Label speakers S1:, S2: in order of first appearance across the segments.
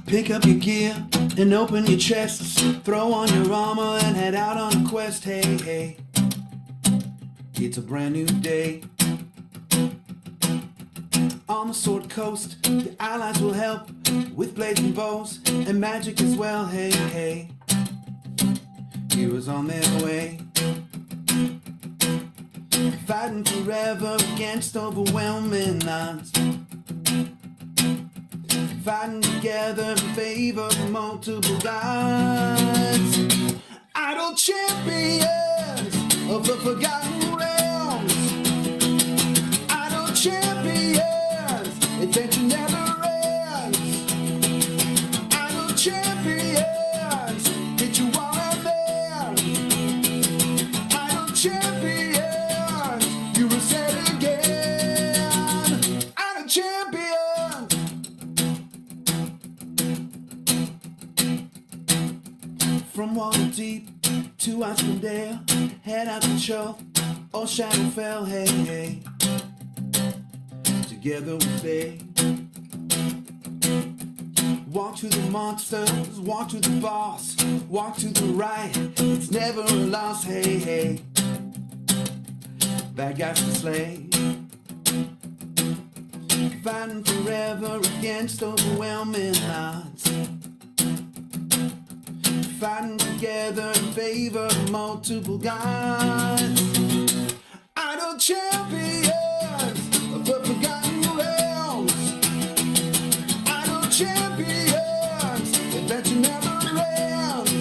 S1: Pick up your gear and open your chests. Throw on your armor and head out on a quest. Hey, hey, it's a brand new day. On the Sword Coast, your allies will help with blades and bows and magic as well. Hey, hey, heroes on their way. Fighting forever against overwhelming odds. Fighting together in favor of multiple gods. Idle champions of the forgotten realms. Idle champions, adventure never ends. Idle champions, hit you all and then. Idle champions, you reset again. Idle champions. From Waterdeep to Icewind Dale, head out to Chull or Shadowfell, hey, hey. Together we stay. Walk to the monsters, walk to the boss, walk to the right, it's never a loss, hey, hey. Bad guys to slay. Fighting forever against overwhelming odds. Fighting together in favor of multiple gods. Idle champions of the forgotten realms. Idle champions, adventure never ends.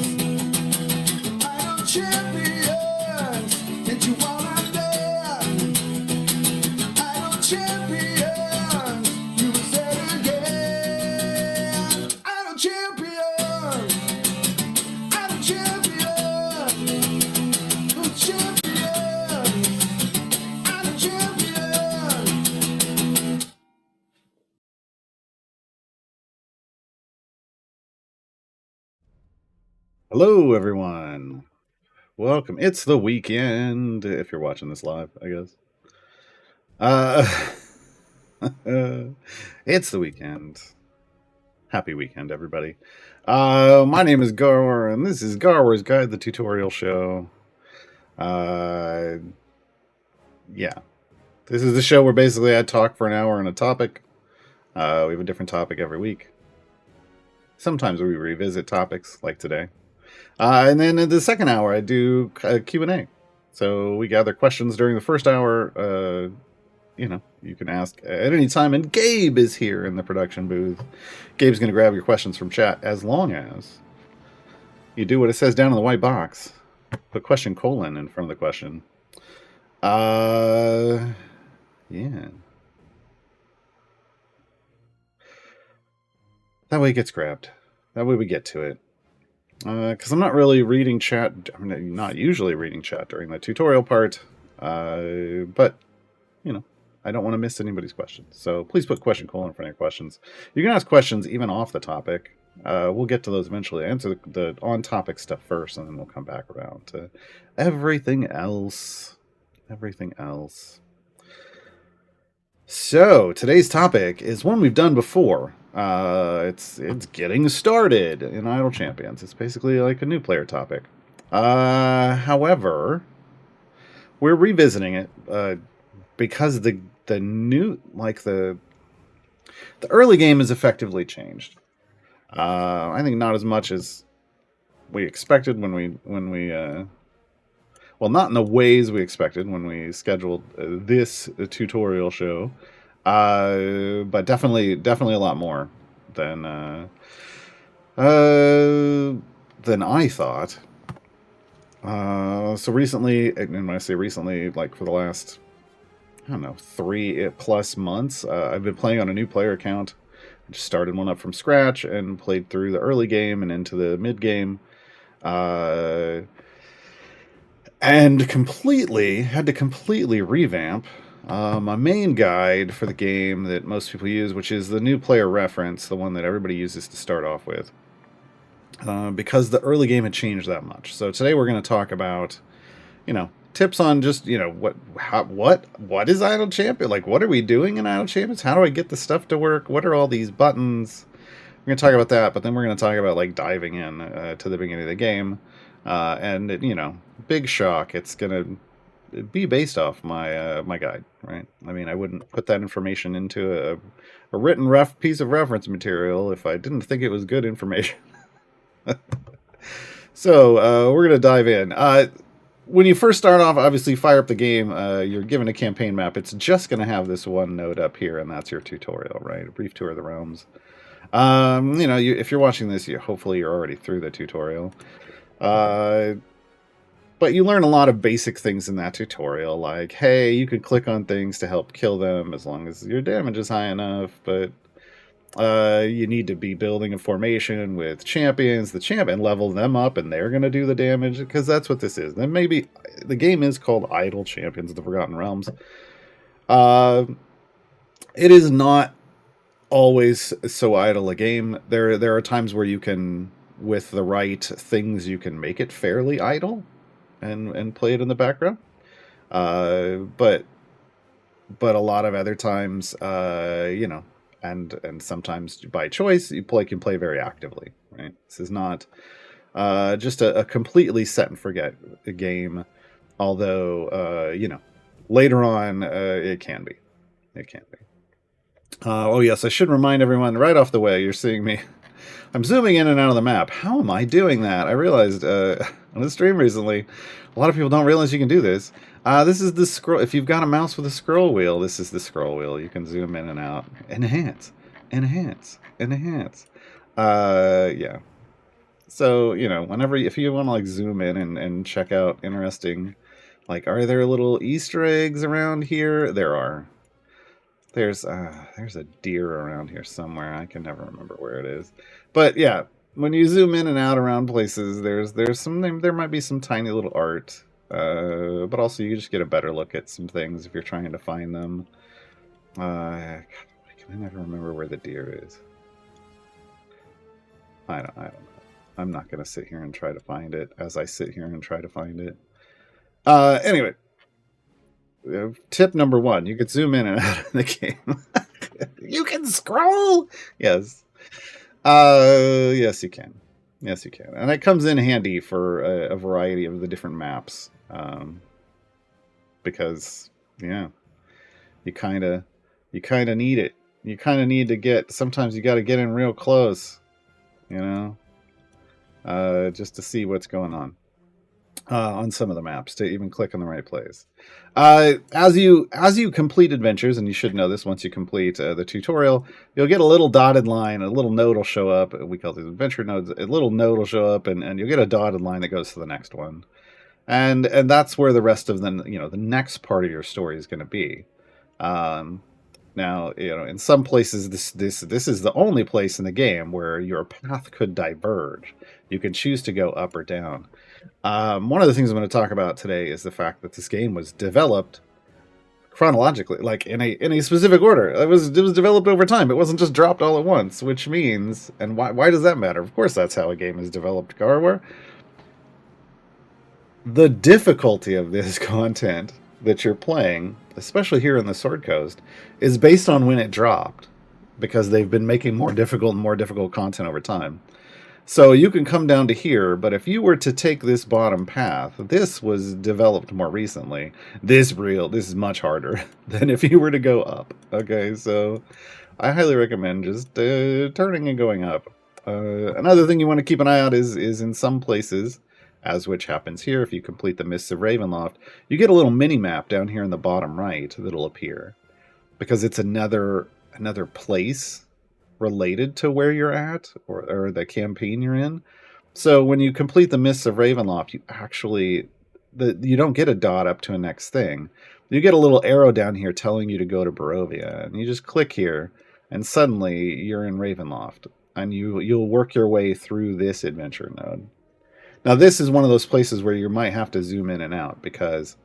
S1: Idle champions, hit you all and then. Idle champions, you reset again. Idle champions.
S2: Hello, everyone. Welcome. It's the weekend, if you're watching this live, I guess. It's the weekend. Happy weekend, everybody. My name is Gaarawarr, and this is Gaarawarr's Guide, the tutorial show. Yeah. This is the show where basically I talk for an hour on a topic. We have a different topic every week. Sometimes we revisit topics, like today. And then in the second hour, I do Q&A. So we gather questions during the first hour. You can ask at any time. And Gabe is here in the production booth. Gabe's going to grab your questions from chat as long as you do what it says down in the white box. Put question colon in front of the question. Yeah. That way it gets grabbed. That way we get to it. Because I'm not really reading chat. I'm not usually reading chat during the tutorial part. But, I don't want to miss anybody's questions. So please put question colon in front of your questions. You can ask questions even off the topic. We'll get to those eventually. Answer the on-topic stuff first, and then we'll come back around to everything else. Everything else. So, today's topic is one we've done before. It's getting started in Idle Champions. It's basically like a new player topic. However, we're revisiting it because the new, like the early game is effectively changed. I think not as much as we expected when we well, not in the ways we expected when we scheduled this tutorial show. But definitely a lot more than I thought. So recently, and when I say recently, like for the last, 3+ months, I've been playing on a new player account. I just started one up from scratch and played through the early game and into the mid game. And had to completely revamp my main guide for the game that most people use, which is the new player reference, the one that everybody uses to start off with, because the early game had changed that much. So today we're going to talk about, tips on just, what is Idle Champion? Like, what are we doing in Idle Champions? How do I get the stuff to work? What are all these buttons? we're going to talk about that, but then we're going to talk about like diving in to the beginning of the game. And it, big shock. It's going to be based off my guide, right? I mean, I wouldn't put that information into a written piece of reference material if I didn't think it was good information. So we're going to dive in. When you first start off, obviously fire up the game, you're given a campaign map. It's just going to have this one node up here, and that's your tutorial, right? A brief tour of the realms. If you're watching this, hopefully you're already through the tutorial. But you learn a lot of basic things in that tutorial, like, hey, you can click on things to help kill them as long as your damage is high enough, but you need to be building a formation with champions, and level them up, and they're going to do the damage, because that's what this is. Then maybe the game is called Idle Champions of the Forgotten Realms. It is not always so idle a game. There are times where you can, with the right things, you can make it fairly idle and play it in the background. But a lot of other times, and sometimes by choice, you can play very actively, right? This is not just a completely set and forget game, although later on it can be. Oh yes, I should remind everyone right off the way. You're seeing me. I'm zooming in and out of the map. How am I doing that? I realized on the stream recently, a lot of people don't realize you can do this. This is the scroll. If you've got a mouse with a scroll wheel, this is the scroll wheel. You can zoom in and out. Enhance. Yeah. So, if you want to like zoom in and check out interesting, like, are there little Easter eggs around here? There are. There's a deer around here somewhere. I can never remember where it is. But yeah, when you zoom in and out around places, there might be some tiny little art. But also you just get a better look at some things if you're trying to find them. I never remember where the deer is. I don't know. I'm not going to sit here and try to find it as I sit here and try to find it. Anyway. Tip number 1, you could zoom in and out of the game. You can scroll! Yes. Yes, you can. And it comes in handy for a variety of the different maps. Because, yeah, you kind of need it. You kind of need to sometimes you got to get in real close, just to see what's going on some of the maps, to even click on the right place. As you complete adventures, and you should know this once you complete the tutorial, you'll get a little dotted line, a little node will show up. We call these adventure nodes. A little node will show up, and you'll get a dotted line that goes to the next one. And that's where the rest of the next part of your story is going to be. Now, in some places, this is the only place in the game where your path could diverge. You can choose to go up or down. One of the things I'm going to talk about today is the fact that this game was developed chronologically, like in a specific order. It was developed over time. It wasn't just dropped all at once, which means, and why does that matter? Of course, that's how a game is developed. Gaarawarr. The difficulty of this content that you're playing, especially here in the Sword Coast, is based on when it dropped, because they've been making more difficult content over time. So you can come down to here, but if you were to take this bottom path, this was developed more recently. This is much harder than if you were to go up. Okay, so I highly recommend just turning and going up. Another thing you want to keep an eye out is in some places, as which happens here, if you complete the Mists of Ravenloft, you get a little mini-map down here in the bottom right that'll appear, because it's another place related to where you're at, or the campaign you're in. So when you complete the Mists of Ravenloft, you don't get a dot up to a next thing. You get a little arrow down here telling you to go to Barovia, and you just click here, and suddenly you're in Ravenloft, and you'll work your way through this adventure node. Now, this is one of those places where you might have to zoom in and out, because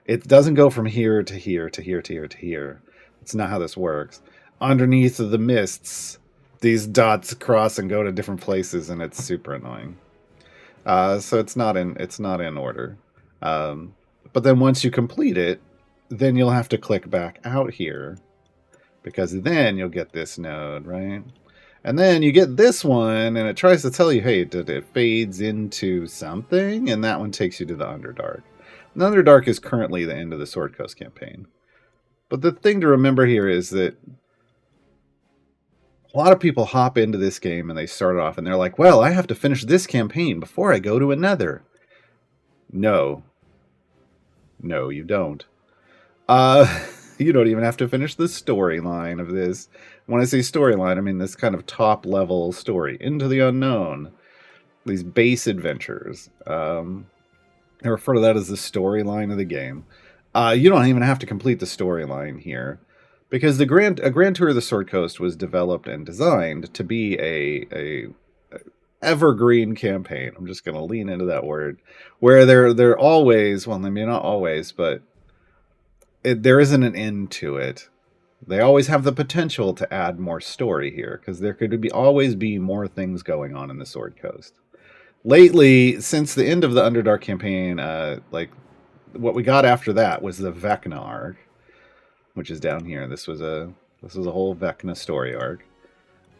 S2: it doesn't go from here to here to here to here to here. It's not how this works. Underneath the mists, these dots cross and go to different places, and it's super annoying. So it's not in order. But then once you complete it, then you'll have to click back out here, because then you'll get this node, right? And then you get this one, and it tries to tell you, hey, it fades into something, and that one takes you to the Underdark. The Underdark is currently the end of the Sword Coast campaign. But the thing to remember here is that a lot of people hop into this game and they start off and they're like, well, I have to finish this campaign before I go to another. No. No, you don't. You don't even have to finish the storyline of this. When I say storyline, I mean this kind of top-level story. Into the Unknown. These base adventures. I refer to that as the storyline of the game. You don't even have to complete the storyline here. Because a Grand Tour of the Sword Coast was developed and designed to be a evergreen campaign. I'm just going to lean into that word. Where they're always, well, I mean, not always, but there isn't an end to it. They always have the potential to add more story here, because there could always be more things going on in the Sword Coast. Lately, since the end of the Underdark campaign, like what we got after that was the Vecna arc, which is down here. This was a whole Vecna story arc,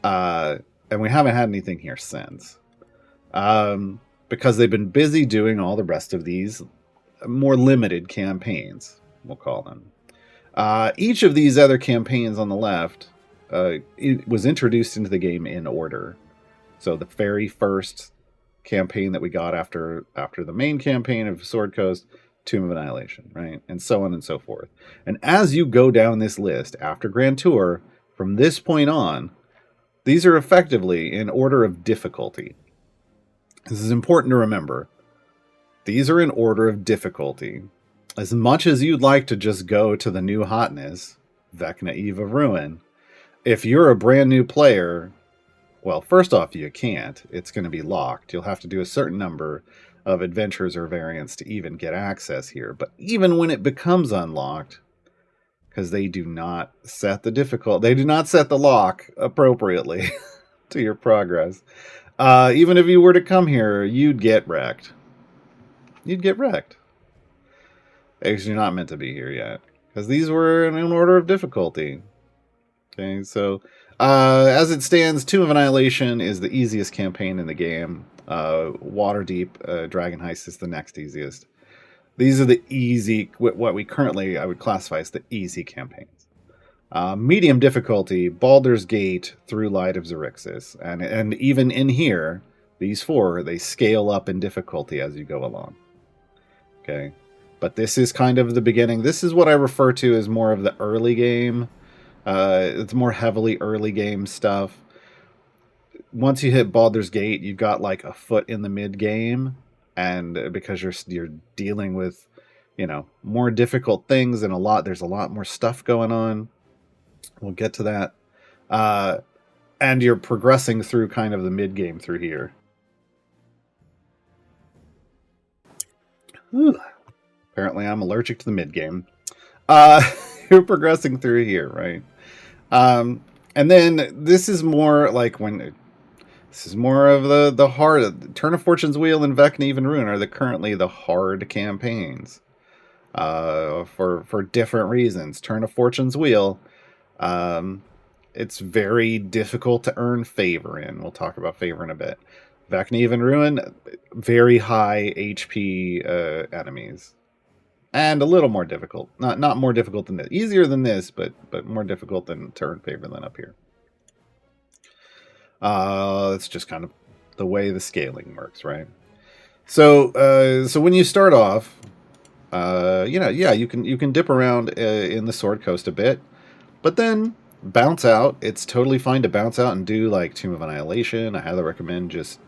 S2: and we haven't had anything here since, because they've been busy doing all the rest of these more limited campaigns, we'll call them. Each of these other campaigns on the left it was introduced into the game in order. So the very first campaign that we got after the main campaign of Sword Coast, Tomb of Annihilation, right? And so on and so forth. And as you go down this list after Grand Tour, from this point on, these are effectively in order of difficulty. This is important to remember. These are in order of difficulty. As much as you'd like to just go to the new hotness, Vecna Eve of Ruin, if you're a brand new player, well, first off, you can't. It's going to be locked. You'll have to do a certain number of adventures or variants to even get access here. But even when it becomes unlocked, because they do not set the lock appropriately to your progress. Even if you were to come here, you'd get wrecked. You'd get wrecked. Because you're not meant to be here yet. Because these were in order of difficulty. Okay, so as it stands, Tomb of Annihilation is the easiest campaign in the game. Waterdeep Dragon Heist is the next easiest. These are the easy, what we currently, I would classify as the easy campaigns. Medium difficulty, Baldur's Gate through Light of Xerxes. And even in here, these four, they scale up in difficulty as you go along. Okay, but this is kind of the beginning. This is what I refer to as more of the early game. It's more heavily early game stuff. Once you hit Baldur's Gate, you've got like a foot in the mid game, and because you're dealing with, more difficult things and there's a lot more stuff going on. We'll get to that. And you're progressing through kind of the mid game through here. Whew. Apparently, I'm allergic to the mid game. You're progressing through here, right? And then this is more like this is more of the hard. Turn of Fortune's Wheel and Vecna Eve of Ruin are currently the hard campaigns. For different reasons. Turn of Fortune's Wheel, it's very difficult to earn favor in. We'll talk about favor in a bit. Vecna Eve of Ruin, very high HP enemies. And a little more difficult. Not more difficult than this. Easier than this, but more difficult than to earn favor than up here. That's just kind of the way the scaling works, right? So when you start off, you can dip around in the Sword Coast a bit, but then bounce out. It's totally fine to bounce out and do like Tomb of Annihilation. I highly recommend just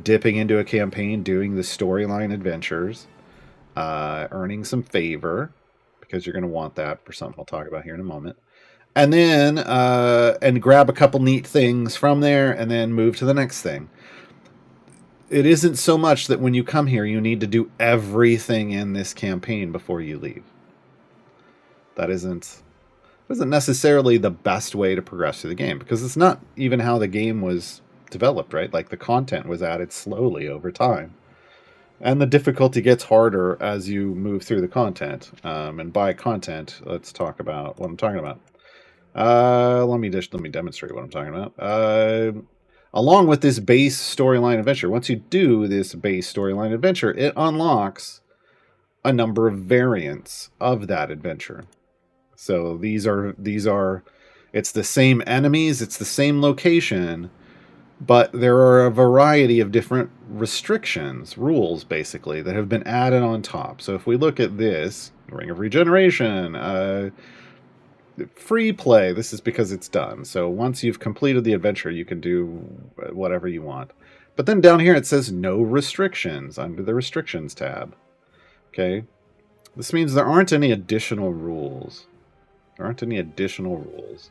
S2: dipping into a campaign, doing the storyline adventures, earning some favor, because you're going to want that for something I'll talk about here in a moment. And then and grab a couple neat things from there and then move to the next thing. It isn't so much that when you come here, you need to do everything in this campaign before you leave. That isn't necessarily the best way to progress through the game, because it's not even how the game was developed, right? Like the content was added slowly over time. And the difficulty gets harder as you move through the content. And by content, let's talk about what I'm talking about. Let me demonstrate what I'm talking about. Along with this base storyline adventure, once you do this base storyline adventure, it unlocks a number of variants of that adventure. So these are it's the same enemies, it's the same location, but there are a variety of different restrictions, rules basically, that have been added on top. So if we look at this, Ring of Regeneration, free play, this is because it's done. So once you've completed the adventure, you can do whatever you want. But then down here it says no restrictions under the restrictions tab. Okay. This means there aren't any additional rules. There aren't any additional rules.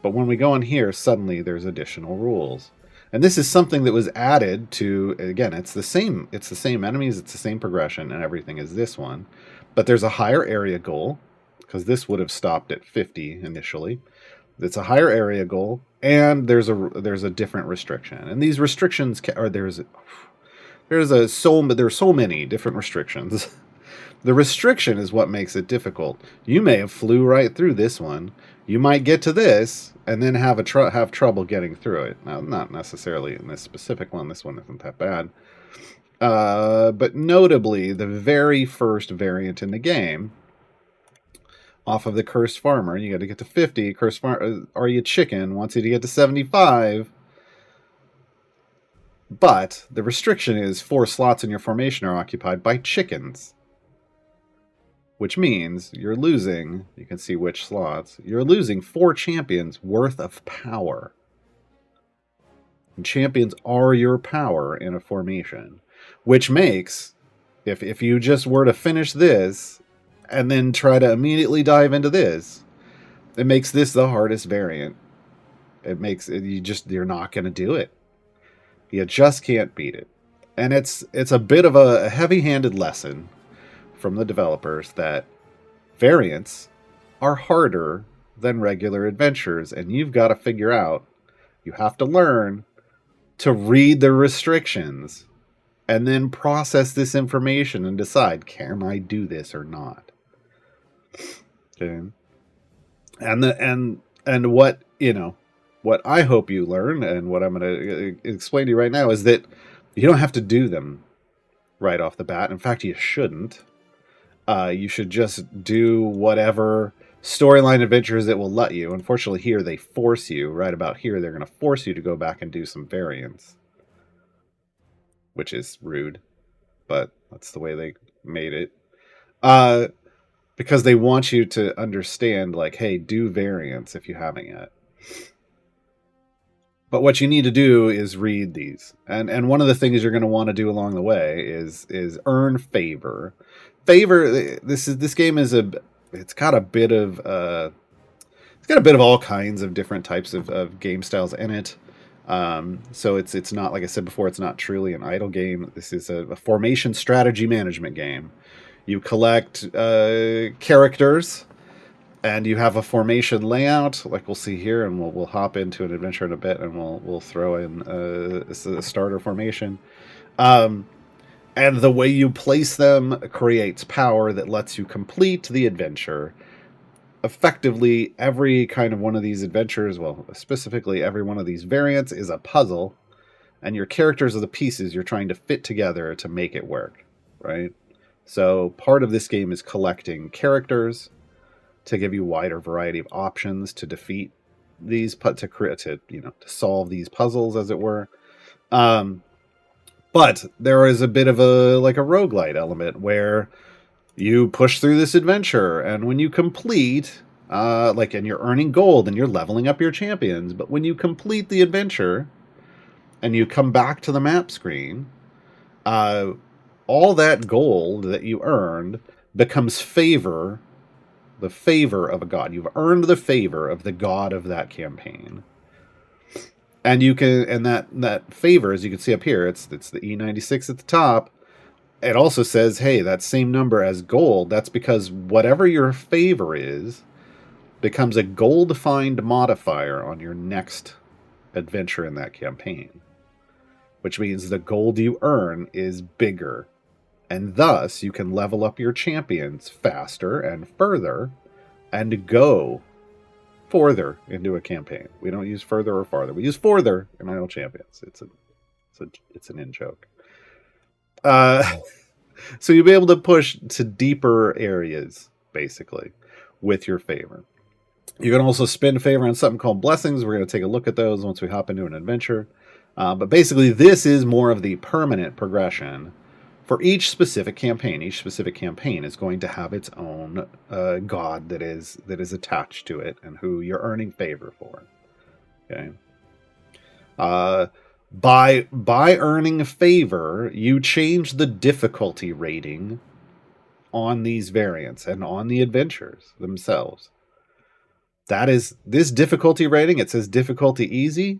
S2: But when we go in here, suddenly there's additional rules. And this is something that was added to, again, it's the same enemies, it's the same progression, and everything as this one. But there's a higher area goal, because this would have stopped at 50 initially. It's a higher area goal, and there's a different restriction. And these restrictions there's so many different restrictions. The restriction is what makes it difficult. You may have flew right through this one. You might get to this and then have trouble getting through it. Now, not necessarily in this specific one. This one isn't that bad. But notably, the very first variant in the game, off of the Cursed Farmer, you got to get to 50. Cursed Farmer, Are You Chicken wants you to get to 75. But the restriction is 4 slots in your formation are occupied by chickens. Which means you're losing, you can see which slots, you're losing 4 champions worth of power. And champions are your power in a formation. Which makes, if you just were to finish this, and then try to immediately dive into this, it makes this the hardest variant. It makes it, you're not going to do it. You just can't beat it. And it's a bit of a heavy-handed lesson from the developers that variants are harder than regular adventures, and you've got to figure out, you have to learn to read the restrictions and then process this information and decide, can I do this or not? Okay. And what, what I hope you learn, and what I'm going to explain to you right now, is that you don't have to do them right off the bat. In fact, you shouldn't. You should just do whatever storyline adventures it will let you. Unfortunately, here they force you. Right about here, they're going to force you to go back and do some variants, which is rude, but that's the way they made it. Because they want you to understand, like, hey, do variants if you haven't yet. But what you need to do is read these. And one of the things you're going to want to do along the way is earn favor. Favor, this game it's got a bit of all kinds of different types of game styles in it. So it's not, like I said before, it's not truly an idle game. This is a formation strategy management game. You collect characters, and you have a formation layout, like we'll see here, and we'll hop into an adventure in a bit, and we'll throw in a starter formation. And the way you place them creates power that lets you complete the adventure. Effectively, every kind of one of these adventures, well, specifically every one of these variants, is a puzzle, and your characters are the pieces you're trying to fit together to make it work, right? So part of this game is collecting characters to give you a wider variety of options to defeat these, to solve these puzzles, as it were. But there is a bit of a roguelite element where you push through this adventure, and when you complete, and you're earning gold and you're leveling up your champions, but when you complete the adventure and you come back to the map screen, all that gold that you earned becomes the favor of a god. You've earned the favor of the god of that campaign. And you can, and that favor, as you can see up here, it's the E96 at the top. It also says, hey, that same number as gold. That's because whatever your favor is becomes a gold find modifier on your next adventure in that campaign, which means the gold you earn is bigger, and thus you can level up your champions faster and further and go further into a campaign. We don't use further or farther. We use further in Idle Champions. It's an in joke. So you'll be able to push to deeper areas, basically, with your favor. You can also spend favor on something called blessings. We're going to take a look at those once we hop into an adventure. But basically, this is more of the permanent progression for each specific campaign. Each specific campaign is going to have its own god that is attached to it and who you're earning favor for. Okay. By earning favor, you change the difficulty rating on these variants and on the adventures themselves. That is this difficulty rating. It says difficulty easy,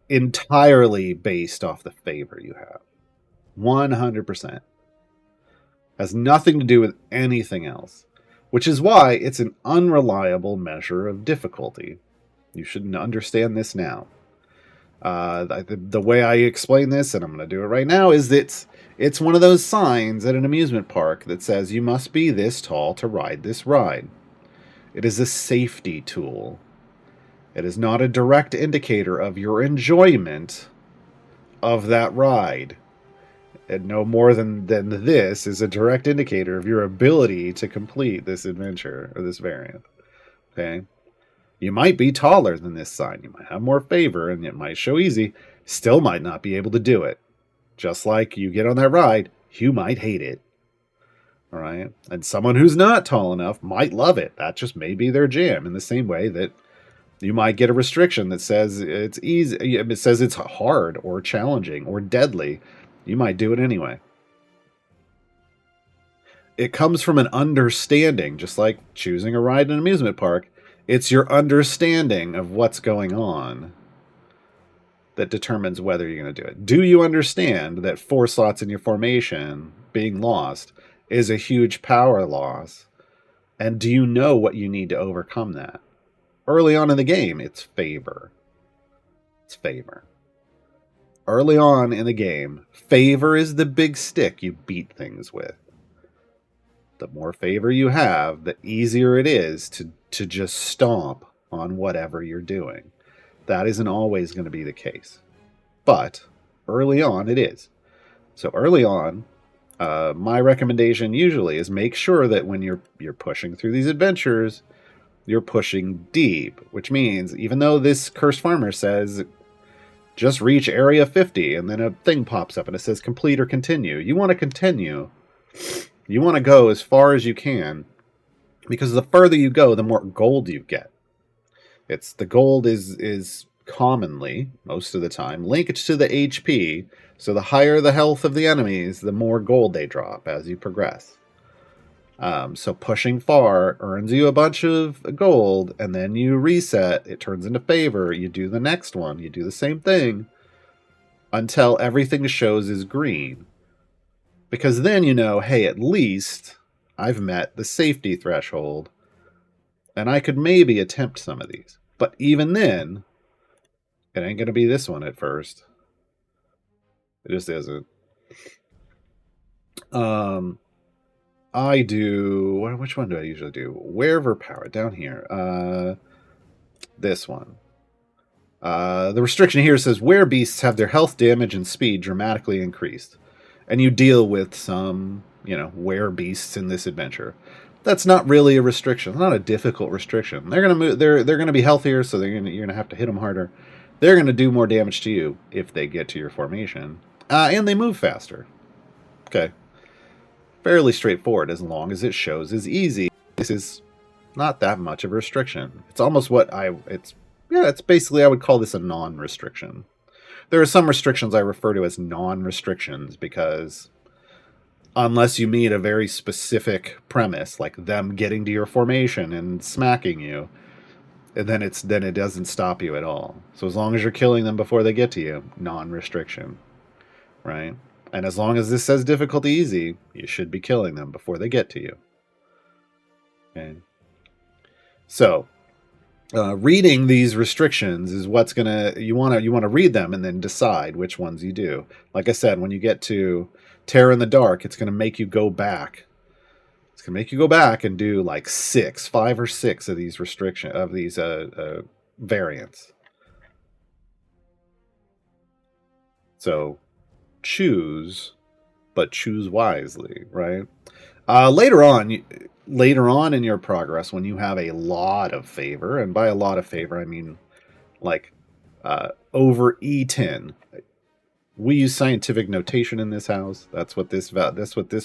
S2: entirely based off the favor you have. 100%. Has nothing to do with anything else, which is why it's an unreliable measure of difficulty. You should understand this now. The way I explain this, and I'm going to do it right now, is that it's one of those signs at an amusement park that says you must be this tall to ride this ride. It is a safety tool. It is not a direct indicator of your enjoyment of that ride. And no more than this is a direct indicator of your ability to complete this adventure or this variant. Okay? You might be taller than this sign. You might have more favor, and it might show easy. Still might not be able to do it. Just like you get on that ride, you might hate it. All right? And someone who's not tall enough might love it. That just may be their jam, in the same way that you might get a restriction that says it's easy. It says it's hard or challenging or deadly. You might do it anyway. It comes from an understanding, just like choosing a ride in an amusement park. It's your understanding of what's going on that determines whether you're going to do it. Do you understand that 4 slots in your formation being lost is a huge power loss? And do you know what you need to overcome that? Early on in the game, it's favor. It's favor. Early on in the game, favor is the big stick you beat things with. The more favor you have, the easier it is to just stomp on whatever you're doing. That isn't always going to be the case. But early on, it is. So early on, my recommendation usually is make sure that when you're pushing through these adventures, you're pushing deep, which means even though this Cursed Farmer says just reach area 50 and then a thing pops up and it says complete or continue, you want to continue. You want to go as far as you can, because the further you go, the more gold you get. The gold is commonly, most of the time, linked to the HP, so the higher the health of the enemies, the more gold they drop as you progress. So pushing far earns you a bunch of gold, and then you reset, it turns into favor, you do the next one, you do the same thing, until everything shows is green. Because then you know, hey, at least I've met the safety threshold, and I could maybe attempt some of these. But even then, it ain't going to be this one at first. It just isn't. I do... Which one do I usually do? Wherever power. Down here. This one. The restriction here says, where beasts have their health, damage, and speed dramatically increased. And you deal with some, were beasts in this adventure. That's not really a restriction. It's not a difficult restriction. They're gonna move. They're gonna be healthier, so you're gonna have to hit them harder. They're gonna do more damage to you if they get to your formation, and they move faster. Okay, fairly straightforward as long as it shows as easy. This is not that much of a restriction. It's almost it's basically I would call this a non-restriction. There are some restrictions I refer to as non-restrictions because unless you meet a very specific premise, like them getting to your formation and smacking you, then it doesn't stop you at all. So as long as you're killing them before they get to you, non-restriction, right? And as long as this says difficulty easy, you should be killing them before they get to you. Okay. So reading these restrictions is what's gonna you want to read them and then decide which ones you do. Like I said, when you get to Terror in the Dark, it's gonna make you go back It's going to make you go back and do like 5 or 6 of these variants. So choose, but choose wisely, right? Later on in your progress, when you have a lot of favor, and by a lot of favor I mean like over E10. We use scientific notation in this house. That's what this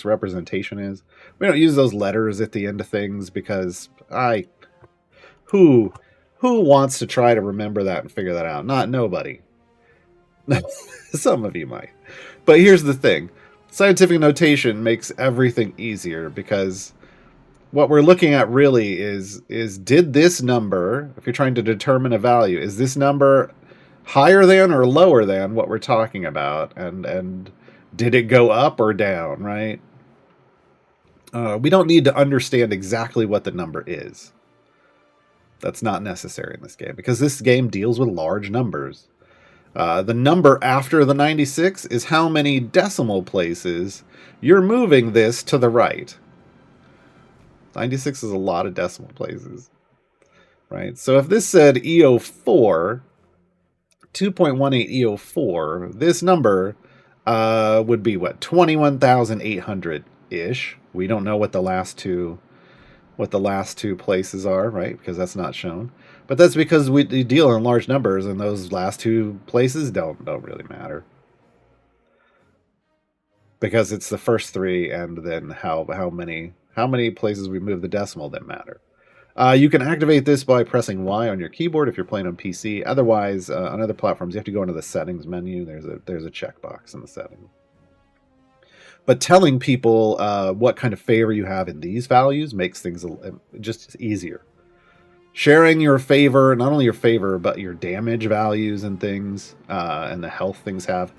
S2: representation is. We don't use those letters at the end of things because who wants to try to remember that and figure that out? Not nobody. Some of you might. But here's the thing. Scientific notation makes everything easier because what we're looking at really is did this number, if you're trying to determine a value, is this number higher than or lower than what we're talking about, and did it go up or down, right? We don't need to understand exactly what the number is. That's not necessary in this game because this game deals with large numbers. The number after the 96 is how many decimal places you're moving this to the right. 96 is a lot of decimal places, right? So if this said EO4, 2.18 EO4, this number would be what, 21,800-ish. We don't know what the last two places are, right? Because that's not shown. But that's because we deal in large numbers, and those last 2 places don't really matter. Because it's the first 3, and then how many places we move the decimal that matter. You can activate this by pressing Y on your keyboard if you're playing on PC. Otherwise, on other platforms, you have to go into the settings menu. There's a checkbox in the settings. But telling people what kind of favor you have in these values makes things just easier. Sharing your favor, not only your favor, but your damage values and things, and the health things have.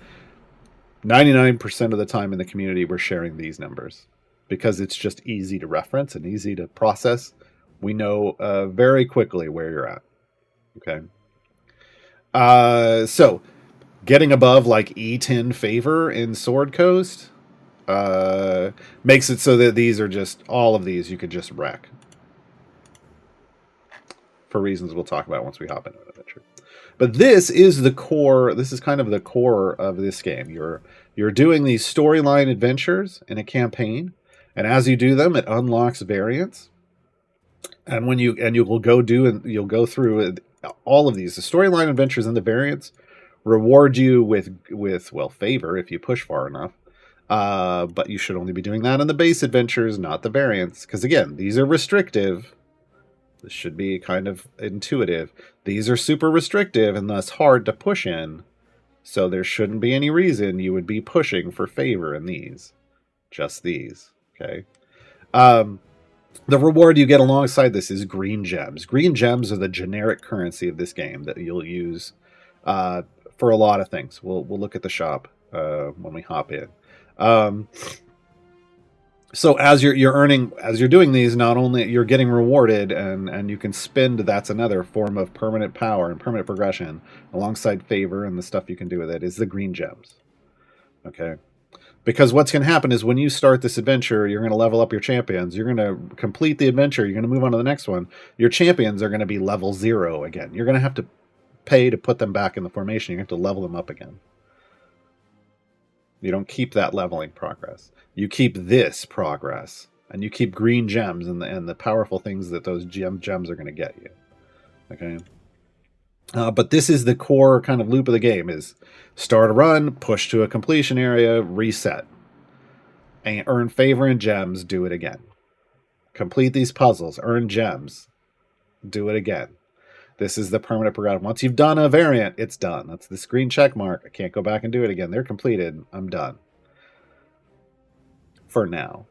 S2: 99% of the time in the community, we're sharing these numbers because it's just easy to reference and easy to process. We know very quickly where you're at. Okay. So getting above like E10 favor in Sword Coast makes it so that these are just, all of these you could just wreck. For reasons we'll talk about once we hop into an adventure. But this is the core, this is kind of the core of this game. You're doing these storyline adventures in a campaign, and as you do them, it unlocks variants. And when you'll go through all of these, the storyline adventures and the variants reward you with favor if you push far enough. But you should only be doing that in the base adventures, not the variants, because again, these are restrictive. This should be kind of intuitive. These are super restrictive and thus hard to push in. So there shouldn't be any reason you would be pushing for favor in these. Just these. Okay. The reward you get alongside this is green gems. Green gems are the generic currency of this game that you'll use for a lot of things. We'll look at the shop when we hop in. So as you're doing these, not only you're getting rewarded and you can spend, that's another form of permanent power and permanent progression alongside favor, and the stuff you can do with it is the green gems. Okay. Because what's going to happen is when you start this adventure, you're going to level up your champions. You're going to complete the adventure. You're going to move on to the next one. Your champions are going to be level 0 again. You're going to have to pay to put them back in the formation. You have to level them up again. You don't keep that leveling progress. You keep this progress, and you keep green gems and the powerful things that those gems are going to get you. Okay. But this is the core kind of loop of the game: is start a run, push to a completion area, reset, and earn favor and gems. Do it again. Complete these puzzles, earn gems, do it again. This is the permanent progression. Once you've done a variant, it's done. That's this green check mark. I can't go back and do it again. They're completed. I'm done. For now.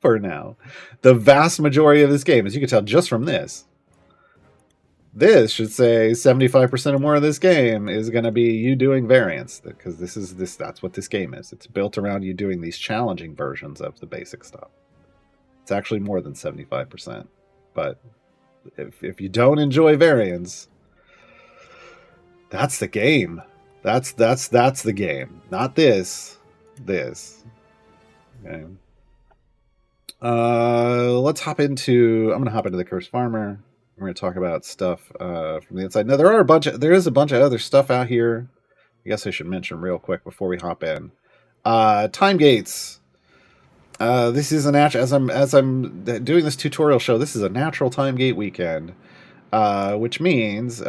S2: For now. The vast majority of this game, as you can tell just from this should say 75% or more of this game is going to be you doing variants, because that's what this game is. It's built around you doing these challenging versions of the basic stuff. It's actually more than 75%. But if you don't enjoy variants, that's the game. That's the game. Not this. Okay. Let's hop into. I'm going to hop into the Cursed Farmer. We're going to talk about stuff from the inside. Now there is a bunch of other stuff out here. I guess I should mention real quick before we hop in. Time gates. This is a natural. As I'm doing this tutorial show, this is a natural time gate weekend, which means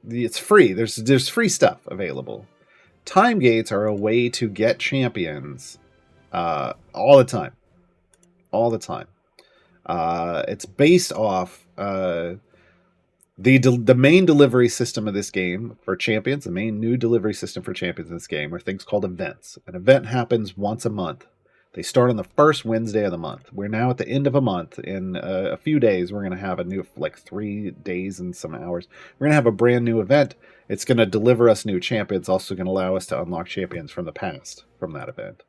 S2: it's free. There's free stuff available. Time gates are a way to get champions all the time. All the time. It's based off the main delivery system of this game for champions. The main new delivery system for champions in this game are things called events. An event happens once a month. They start on the first Wednesday of the month. We're now at the end of a month. In a few days, we're going to have a new, 3 days and some hours. We're going to have a brand new event. It's going to deliver us new champions. Also going to allow us to unlock champions from the past from that event.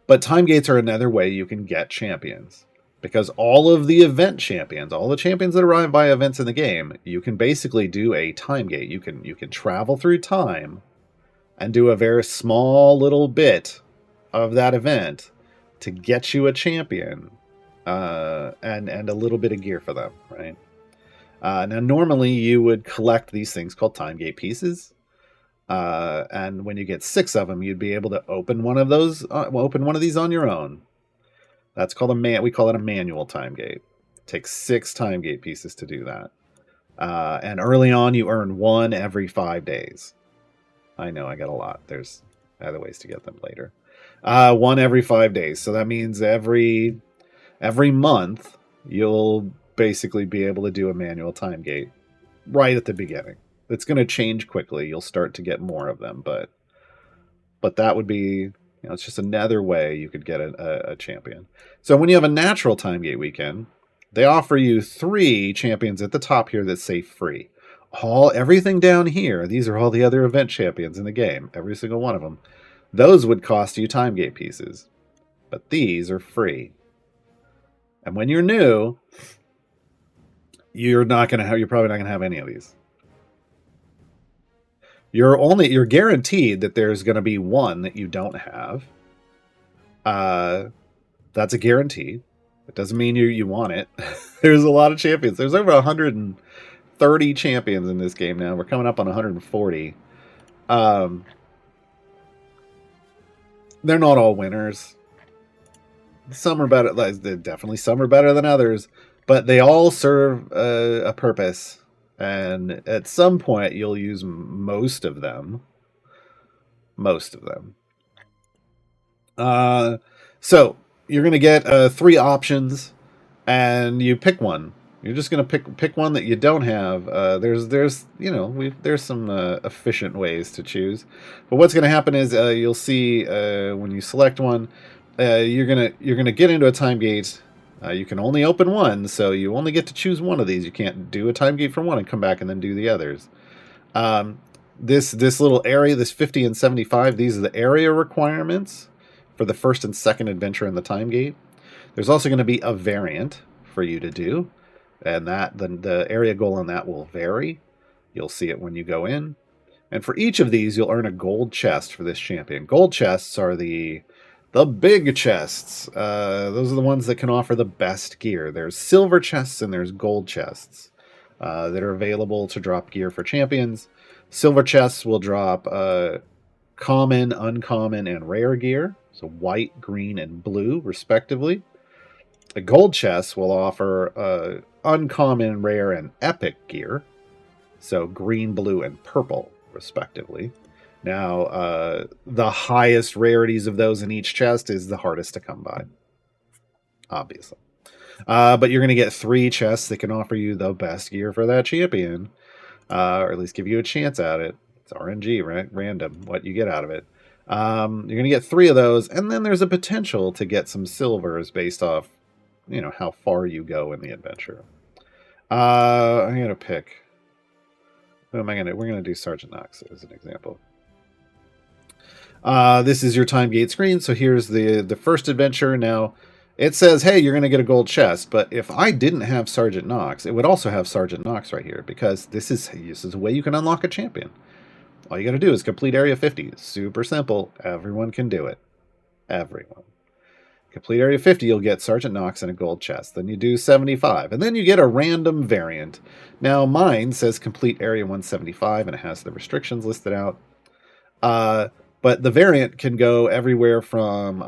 S2: But time gates are another way you can get champions. Because all of the event champions, all the champions that arrive by events in the game, you can basically do a time gate. You can travel through time and do a very small little bit of that event to get you a champion and a little bit of gear for them, right? Now, normally you would collect these things called time gate pieces. And when you get 6 of them, you'd be able to open one of those, open one of these on your own. That's called we call it a manual time gate. It takes 6 time gate pieces to do that. And early on, you earn 1 every 5 days. I know I got a lot. There's other ways to get them later. 1 every 5 days. So that means every month, you'll basically be able to do a manual time gate right at the beginning. It's going to change quickly. You'll start to get more of them, but that would be, it's just another way you could get a champion. So when you have a natural time gate weekend, they offer you 3 champions at the top here that say free. Everything down here, these are all the other event champions in the game, every single one of them. Those would cost you time gate pieces, but these are free. And when you're new, you're probably not going to have any of these. You're guaranteed that there's going to be one that you don't have. That's a guarantee. It doesn't mean you want it. There's a lot of champions. There's over 130 champions in this game now. We're coming up on 140. They're not all winners. Some are better. Definitely some are better than others. But they all serve a purpose. And at some point, you'll use most of them. So you're going to get 3 options, and you pick one. You're just going to pick one that you don't have. There's some efficient ways to choose. But what's going to happen is you'll see when you select one, you're gonna get into a time gate. You can only open one, so you only get to choose one of these. You can't do a time gate for one and come back and then do the others. This little area, this 50 and 75, these are the area requirements for the first and second adventure in the time gate. There's also going to be a variant for you to do, and the area goal on that will vary. You'll see it when you go in. And for each of these, you'll earn a gold chest for this champion. Gold chests are the big chests. Those are the ones that can offer the best gear. There's silver chests and there's gold chests that are available to drop gear for champions. Silver chests will drop common, uncommon, and rare gear. So white, green, and blue, respectively. The gold chests will offer uncommon, rare, and epic gear. So green, blue, and purple, respectively. Now, the highest rarities of those in each chest is the hardest to come by, obviously. But you're going to get 3 chests that can offer you the best gear for that champion, or at least give you a chance at it. It's RNG, right? Random, what you get out of it. You're going to get 3 of those, and then there's a potential to get some silvers based off, how far you go in the adventure. I'm going to pick. Who am I going to? We're going to do Sergeant Knox as an example. This is your time gate screen. So here's the first adventure. Now it says, hey, you're going to get a gold chest. But if I didn't have Sergeant Knox, it would also have Sergeant Knox right here, because this is a way you can unlock a champion. All you got to do is complete Area 50. Super simple. Everyone can do it. Everyone. Complete area 50, you'll get Sergeant Knox and a gold chest. Then you do 75, and then you get a random variant. Now, mine says complete area 175, and it has the restrictions listed out. But the variant can go everywhere from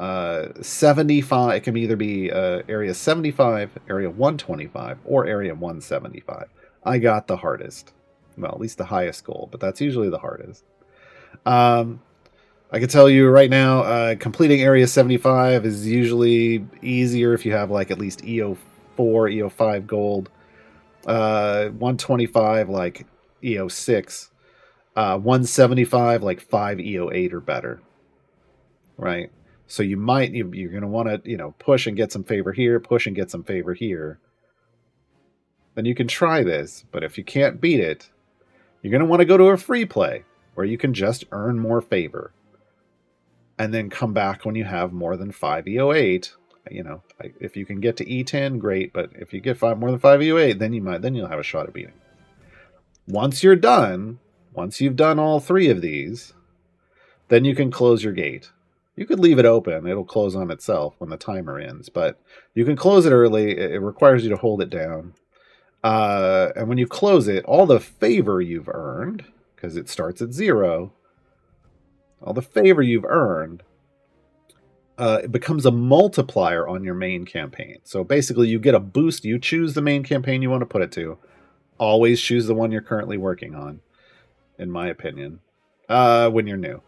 S2: 75. It can either be area 75, area 125, or area 175. I got the hardest. Well, at least the highest goal, but that's usually the hardest. I can tell you right now, completing area 75 is usually easier if you have like at least EO4, EO5 gold. 125 like EO6. 175 like 5 EO8 or better. Right? So you're going to want to, push and get some favor here, push and get some favor here. Then you can try this, but if you can't beat it, you're going to want to go to a free play where you can just earn more favor. And then come back when you have more than 5 EO8. If you can get to E10, great. But if you get more than 5 EO8, then you'll have a shot at beating. Once you've done all 3 of these, then you can close your gate. You could leave it open; it'll close on itself when the timer ends. But you can close it early. It requires you to hold it down. And when you close it, all the favor you've earned, because it starts at 0. All the favor you've earned, it becomes a multiplier on your main campaign. So basically, you get a boost. You choose the main campaign you want to put it to. Always choose the one you're currently working on, in my opinion, when you're new.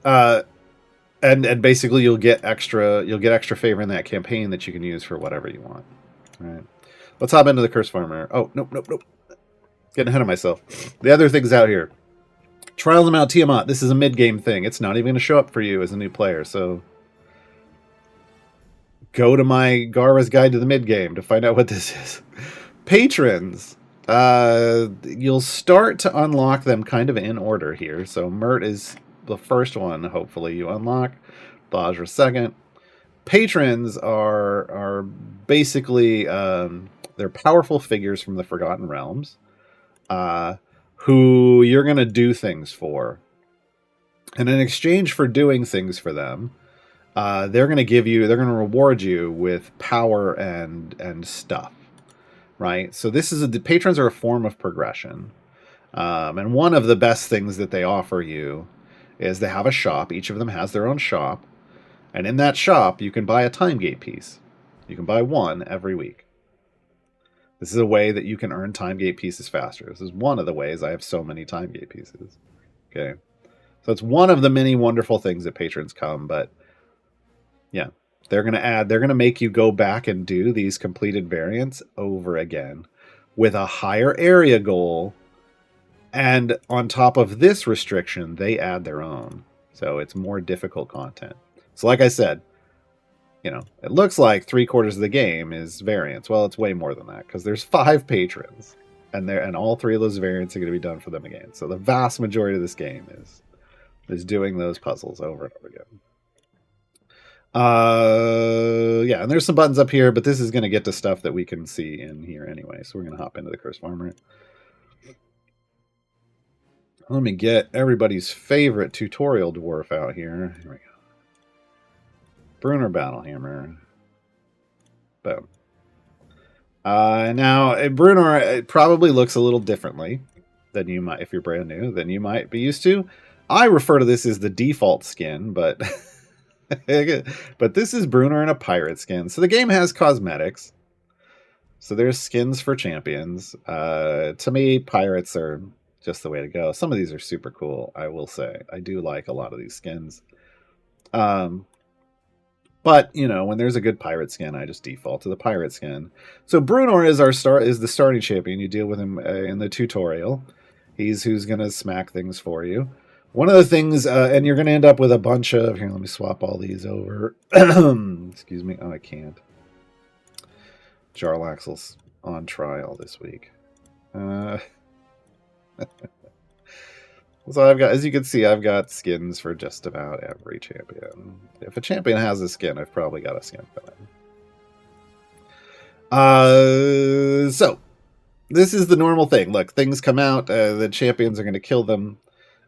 S2: And basically, you'll get extra favor in that campaign that you can use for whatever you want. All right. Let's hop into the Curse Farmer. Oh, nope. Getting ahead of myself. The other things out here. Trials of Mount Tiamat. This is a mid-game thing. It's not even going to show up for you as a new player, so go to my Gaarawarr's Guide to the Mid-Game to find out what this is. Patrons. You'll start to unlock them kind of in order here. So Mert is the first one, hopefully, you unlock. Bajra second. Patrons are basically they're powerful figures from the Forgotten Realms. Who you're going to do things for. And in exchange for doing things for them, they're going to reward you with power and stuff. Right? So the patrons are a form of progression. And one of the best things that they offer you is they have a shop. Each of them has their own shop. And in that shop, you can buy a time gate piece. You can buy one every week. This is a way that you can earn time gate pieces faster. This is one of the ways I have so many time gate pieces. Okay. So it's one of the many wonderful things that patrons come, but yeah, they're going to make you go back and do these completed variants over again with a higher area goal. And on top of this restriction, they add their own. So it's more difficult content. So like I said, it looks like 3/4 of the game is variants. Well, it's way more than that because there's 5 patrons, and all 3 of those variants are going to be done for them again. So the vast majority of this game is doing those puzzles over and over again. Yeah, and there's some buttons up here, but this is going to get to stuff that we can see in here anyway. So we're going to hop into the Curse Farmer. Let me get everybody's favorite tutorial dwarf out here. Here we go. Brunner Battlehammer. Boom. Now, Brunner, it probably looks a little differently than you might, if you're brand new, than you might be used to. I refer to this as the default skin, but but this is Brunner in a pirate skin. So the game has cosmetics. So there's skins for champions. To me, pirates are just the way to go. Some of these are super cool, I will say. I do like a lot of these skins. But, when there's a good pirate skin, I just default to the pirate skin. So Brunner is the starting champion. You deal with him in the tutorial. He's who's going to smack things for you. One of the things, and you're going to end up with a bunch of... Here, let me swap all these over. Excuse me. Oh, I can't. Jarlaxle's on trial this week. So I've got, as you can see, I've got skins for just about every champion. If a champion has a skin, I've probably got a skin for them. So this is the normal thing. Look, things come out. The champions are going to kill them.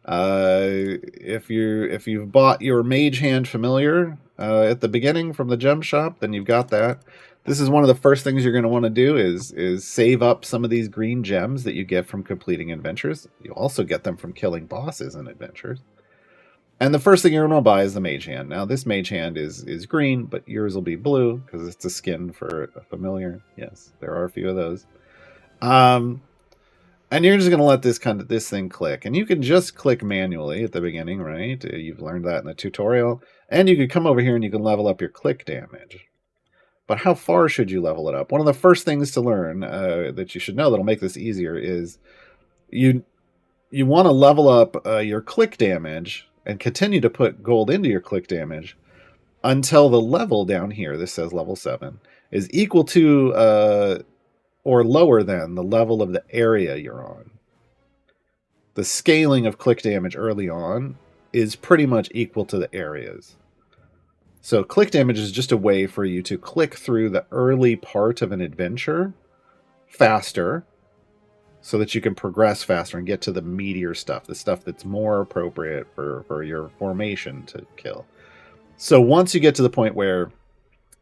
S2: If you've bought your Mage Hand Familiar, at the beginning from the gem shop, then you've got that. This is one of the first things you're going to want to do is save up some of these green gems that you get from completing adventures. You also get them from killing bosses in adventures. And the first thing you're going to buy is the mage hand. Now, this mage hand is green, but yours will be blue because it's a skin for a familiar. Yes, there are a few of those. And you're just going to let this thing click. And you can just click manually at the beginning, right? You've learned that in the tutorial. And you can come over here and you can level up your click damage. But how far should you level it up? One of the first things to learn that you should know that'll make this easier is you want to level up your click damage and continue to put gold into your click damage until the level down here, this says level 7, is equal to or lower than the level of the area you're on. The scaling of click damage early on is pretty much equal to the areas. So click damage is just a way for you to click through the early part of an adventure faster so that you can progress faster and get to the meatier stuff, the stuff that's more appropriate for your formation to kill. So once you get to the point where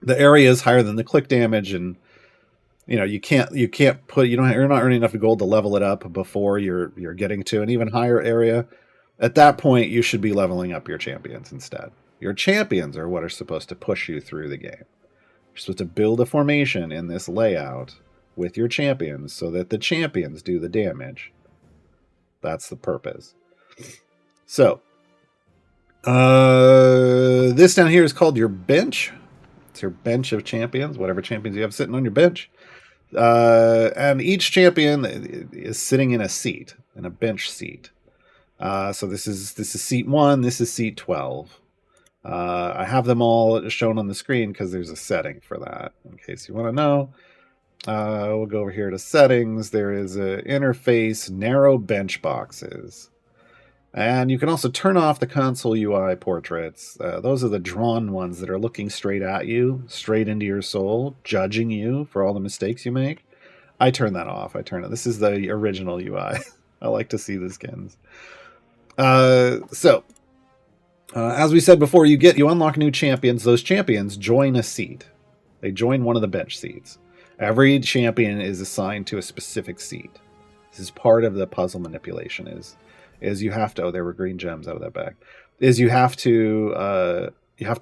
S2: the area is higher than the click damage and you're not earning enough gold to level it up before you're getting to an even higher area, at that point you should be leveling up your champions instead. Your champions are what are supposed to push you through the game. You're supposed to build a formation in this layout with your champions so that the champions do the damage. That's the purpose. So, this down here is called your bench. It's your bench of champions, whatever champions you have sitting on your bench. And each champion is sitting in a seat, in a bench seat. So this is seat 1, this is seat 12. I have them all shown on the screen because there's a setting for that, in case you want to know. We'll go over here to settings. There is an interface, narrow bench boxes. And you can also turn off the console UI portraits. Those are the drawn ones that are looking straight at you, straight into your soul, judging you for all the mistakes you make. I turn that off. This is the original UI. I like to see the skins. As we said before, you unlock new champions. Those champions join a seat. They join one of the bench seats. Every champion is assigned to a specific seat. This is part of the puzzle manipulation. Is you have to. Oh, there were green gems out of that bag. You have to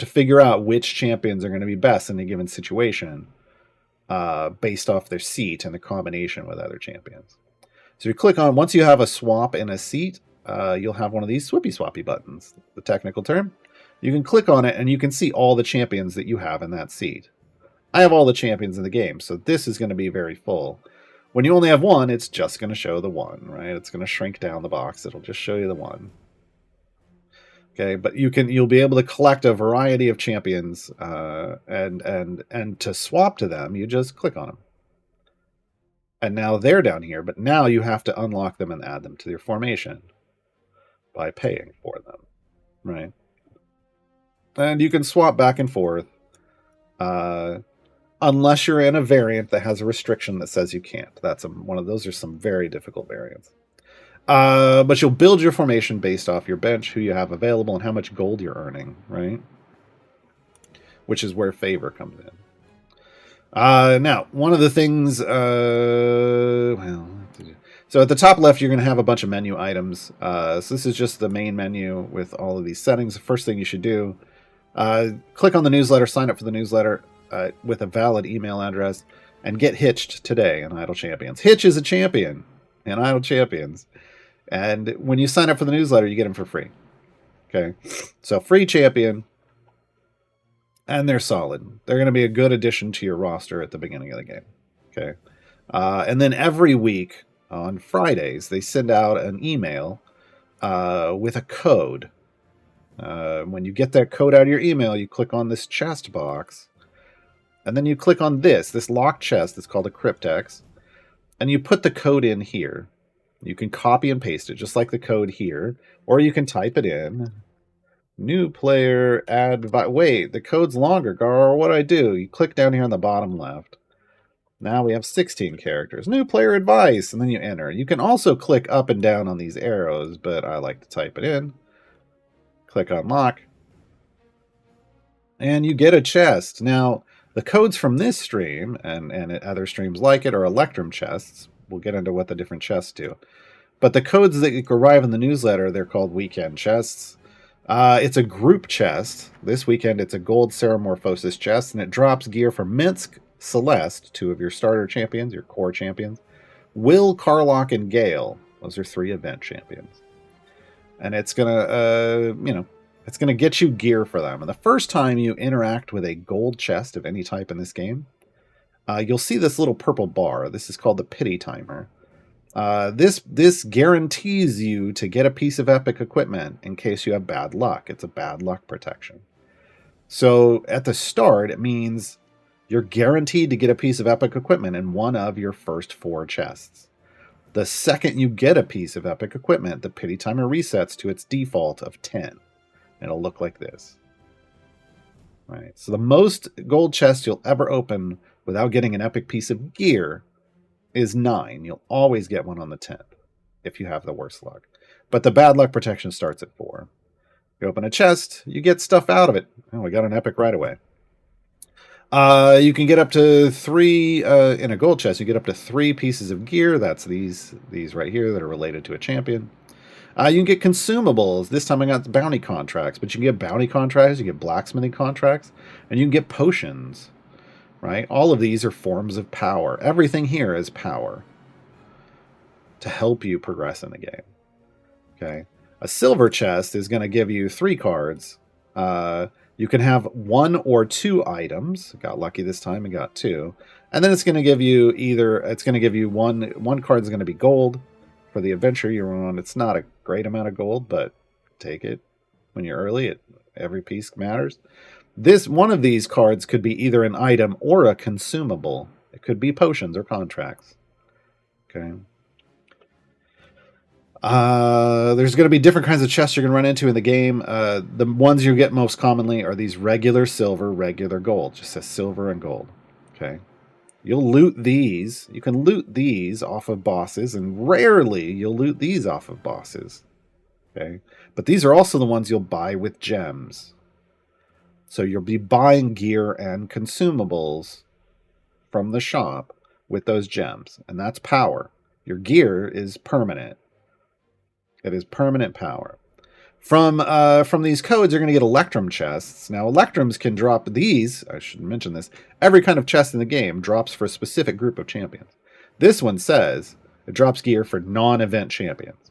S2: figure out which champions are going to be best in a given situation, based off their seat and the combination with other champions. So you click on, once you have a swap in a seat, you'll have one of these swippy swappy buttons, the technical term. You can click on it and you can see all the champions that you have in that seat. I have all the champions in the game, so this is going to be very full. When you only have one, it's just going to show the one, right? It's going to shrink down the box. It'll just show you the one. Okay, but you'll be able to collect a variety of champions, and to swap to them, you just click on them. And now they're down here, but now you have to unlock them and add them to your formation by paying for them, right? And you can swap back and forth, unless you're in a variant that has a restriction that says you can't. One of those are some very difficult variants. But you'll build your formation based off your bench, who you have available, and how much gold you're earning, right? Which is where favor comes in. Now, one of the things, so at the top left, you're going to have a bunch of menu items. So this is just the main menu with all of these settings. The first thing you should do, click on the newsletter, sign up for the newsletter with a valid email address, and get hitched today in Idle Champions. Hitch is a champion in Idle Champions. And when you sign up for the newsletter, you get them for free. Okay, so free champion. And they're solid. They're going to be a good addition to your roster at the beginning of the game. Okay. And then every week on Fridays, they send out an email with a code. When you get that code out of your email, you click on this chest box. And then you click on this locked chest. It's called a cryptex. And you put the code in here. You can copy and paste it, just like the code here. Or you can type it in. New player, wait, the code's longer, Gaarawarr. What do I do? You click down here on the bottom left. Now we have 16 characters. New player advice, and then you enter. You can also click up and down on these arrows, but I like to type it in. Click unlock. and you get a chest. Now, the codes from this stream and other streams like it are Electrum chests. We'll get into what the different chests do. But the codes that arrive in the newsletter, they're called weekend chests. It's a group chest. This weekend, it's a gold Ceramorphosis chest, and it drops gear from Minsk, Celeste, two of your starter champions, your core champions, Will, Carlock, and Gale. Those are 3 event champions. And it's gonna, it's gonna get you gear for them. And the first time you interact with a gold chest of any type in this game, you'll see this little purple bar. This is called the pity timer. This guarantees you to get a piece of epic equipment in case you have bad luck. It's a bad luck protection. So at the start, it means you're guaranteed to get a piece of epic equipment in one of your first 4 chests. The second you get a piece of epic equipment, the pity timer resets to its default of 10. It'll look like this. Right. So the most gold chest you'll ever open without getting an epic piece of gear is 9. You'll always get one on the 10th if you have the worst luck. But the bad luck protection starts at 4. You open a chest, you get stuff out of it. Oh, we got an epic right away. You can get up to 3 in a gold chest. You get up to 3 pieces of gear. That's these right here that are related to a champion. You can get consumables. This time I got bounty contracts, but you can get bounty contracts, you get blacksmithing contracts, and you can get potions. Right? All of these are forms of power. Everything here is power to help you progress in the game. Okay. A silver chest is going to give you 3 cards. You can have 1 or 2 items. Got lucky this time and got 2. And then it's going to give you one card is going to be gold for the adventure you're on. It's not a great amount of gold, but take it when you're early. Every piece matters. One of these cards could be either an item or a consumable. It could be potions or contracts. Okay. There's going to be different kinds of chests you're going to run into in the game. The ones you get most commonly are these regular silver, regular gold. Just says silver and gold. Okay. You'll loot these. You can loot these off of bosses, and rarely you'll loot these off of bosses. Okay. But these are also the ones you'll buy with gems. So you'll be buying gear and consumables from the shop with those gems. And that's power. Your gear is permanent. It is permanent power. From these codes, you're going to get Electrum chests. Now, Electrums can drop these. I should mention this. Every kind of chest in the game drops for a specific group of champions. This one says it drops gear for non-event champions.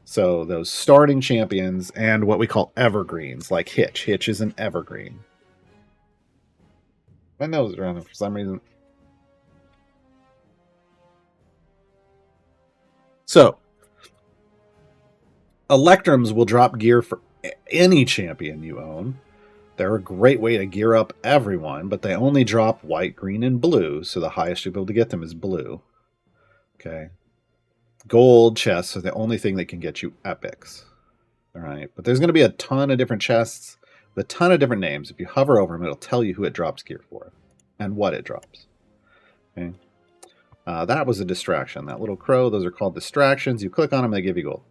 S2: So those starting champions and what we call evergreens, like Hitch. Hitch is an evergreen. My nose is running for some reason. So, Electrums will drop gear for any champion you own. They're a great way to gear up everyone, but they only drop white, green, and blue, so the highest you'll be able to get them is blue. Okay. Gold chests are the only thing that can get you epics. All right. But there's going to be a ton of different chests with a ton of different names. If you hover over them, it'll tell you who it drops gear for and what it drops. Okay. That was a distraction. That little crow, those are called distractions. You click on them, they give you gold.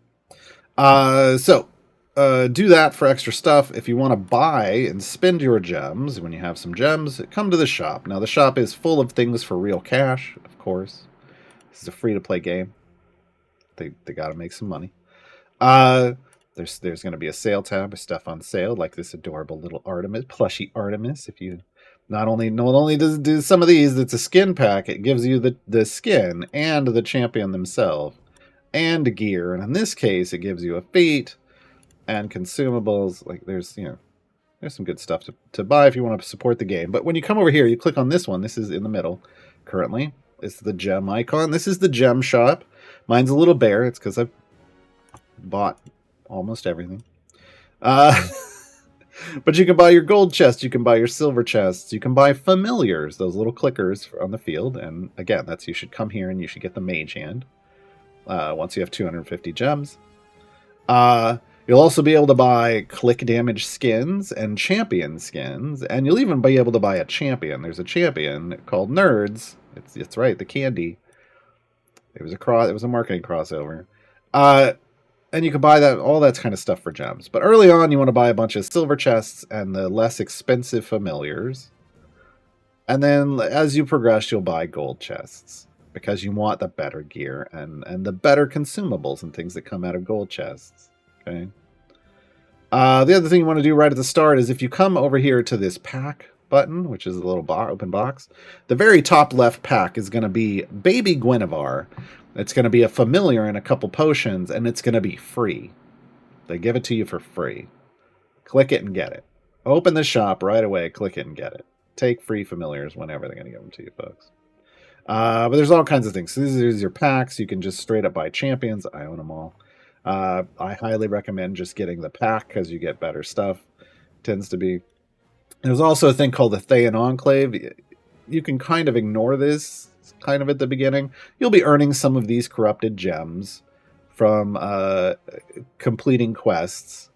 S2: Do that for extra stuff. If you want to buy and spend your gems, when you have some gems, come to the shop. Now, the shop is full of things for real cash, of course. This is a free-to-play game. They got to make some money. There's going to be a sale tab of stuff on sale, like this adorable little Artemis, plushy Artemis. If you not only does it do some of these, it's a skin pack. It gives you the skin and the champion themselves and gear. And in this case, it gives you a feat and consumables. Like there's some good stuff to buy if you want to support the game. But when you come over here, you click on this one. This is in the middle currently. It's the gem icon. This is the gem shop. Mine's a little bare. It's because I've bought almost everything. But you can buy your gold chest. You can buy your silver chests. You can buy familiars, those little clickers on the field. And again, you should come here and you should get the mage hand once you have 250 gems. You'll also be able to buy click damage skins and champion skins. And you'll even be able to buy a champion. There's a champion called Nerds. It's right, the candy. It was a marketing crossover. And you can buy that, all that kind of stuff for gems. But early on, you want to buy a bunch of silver chests and the less expensive familiars. And then as you progress, you'll buy gold chests because you want the better gear and the better consumables and things that come out of gold chests. Okay. The other thing you want to do right at the start is if you come over here to this pack button, which is a little open box, the very top left pack is going to be Baby Gaarawarr. It's going to be a familiar and a couple potions, and it's going to be free. They give it to you for free. Click it and get it. Open the shop right away, click it and get it. Take free familiars whenever they're going to give them to you, folks. But there's all kinds of things. So these are your packs. You can just straight up buy champions. I own them all. I highly recommend just getting the pack because you get better stuff. Tends to be. There's also a thing called the Thayan Enclave. You can kind of ignore this kind of at the beginning. You'll be earning some of these corrupted gems from completing quests.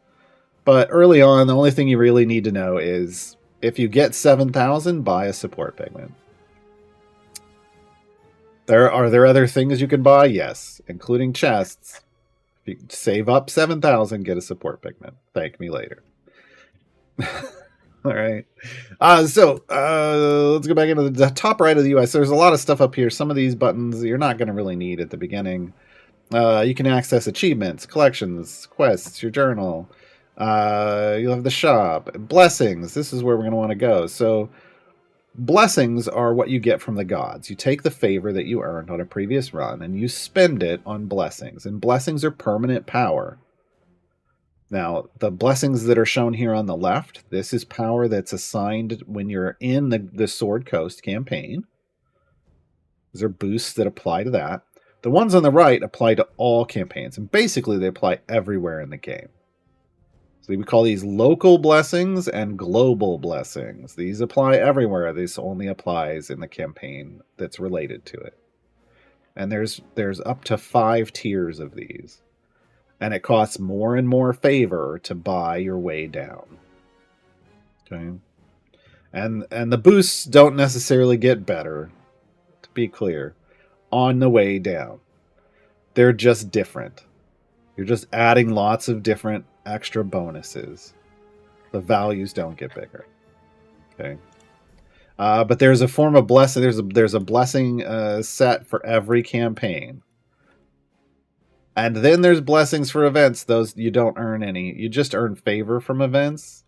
S2: But early on, the only thing you really need to know is if you get 7,000, buy a support pigment. Are there other things you can buy? Yes, including chests. If you save up 7,000, get a support pigment. Thank me later. All right. Let's go back into the top right of the UI. So there's a lot of stuff up here. Some of these buttons you're not going to really need at the beginning. You can access achievements, collections, quests, your journal. You'll have the shop. Blessings. This is where we're going to want to go. So blessings are what you get from the gods. You take the favor that you earned on a previous run and you spend it on blessings. And blessings are permanent power. Now, the blessings that are shown here on the left, this is power that's assigned when you're in the Sword Coast campaign. These are boosts that apply to that. The ones on the right apply to all campaigns, and basically they apply everywhere in the game. So we call these local blessings and global blessings. These apply everywhere. This only applies in the campaign that's related to it. And there's up to 5 tiers of these. And it costs more and more favor to buy your way down. Okay. And the boosts don't necessarily get better, to be clear, on the way down. They're just different. You're just adding lots of different extra bonuses. The values don't get bigger. Okay. But there's a form of blessing. There's a blessing set for every campaign. And then there's blessings for events. Those you don't earn any. You just earn favor from events.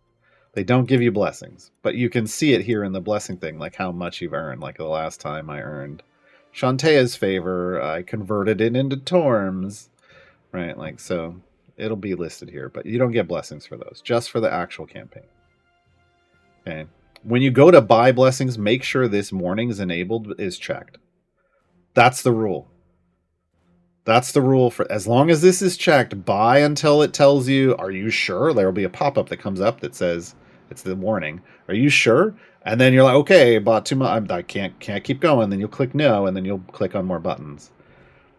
S2: They don't give you blessings. But you can see it here in the blessing thing, like how much you've earned. Like the last time I earned Shantaea's favor, I converted it into Torms. Right, like so. It'll be listed here. But you don't get blessings for those. Just for the actual campaign. Okay. When you go to buy blessings, make sure this morning's enabled is checked. That's the rule. That's the rule for as long as this is checked, buy until it tells you, are you sure? There will be a pop-up that comes up that says, it's the warning. Are you sure? And then you're like, okay, bought too much. I can't keep going. Then you'll click no, and then you'll click on more buttons.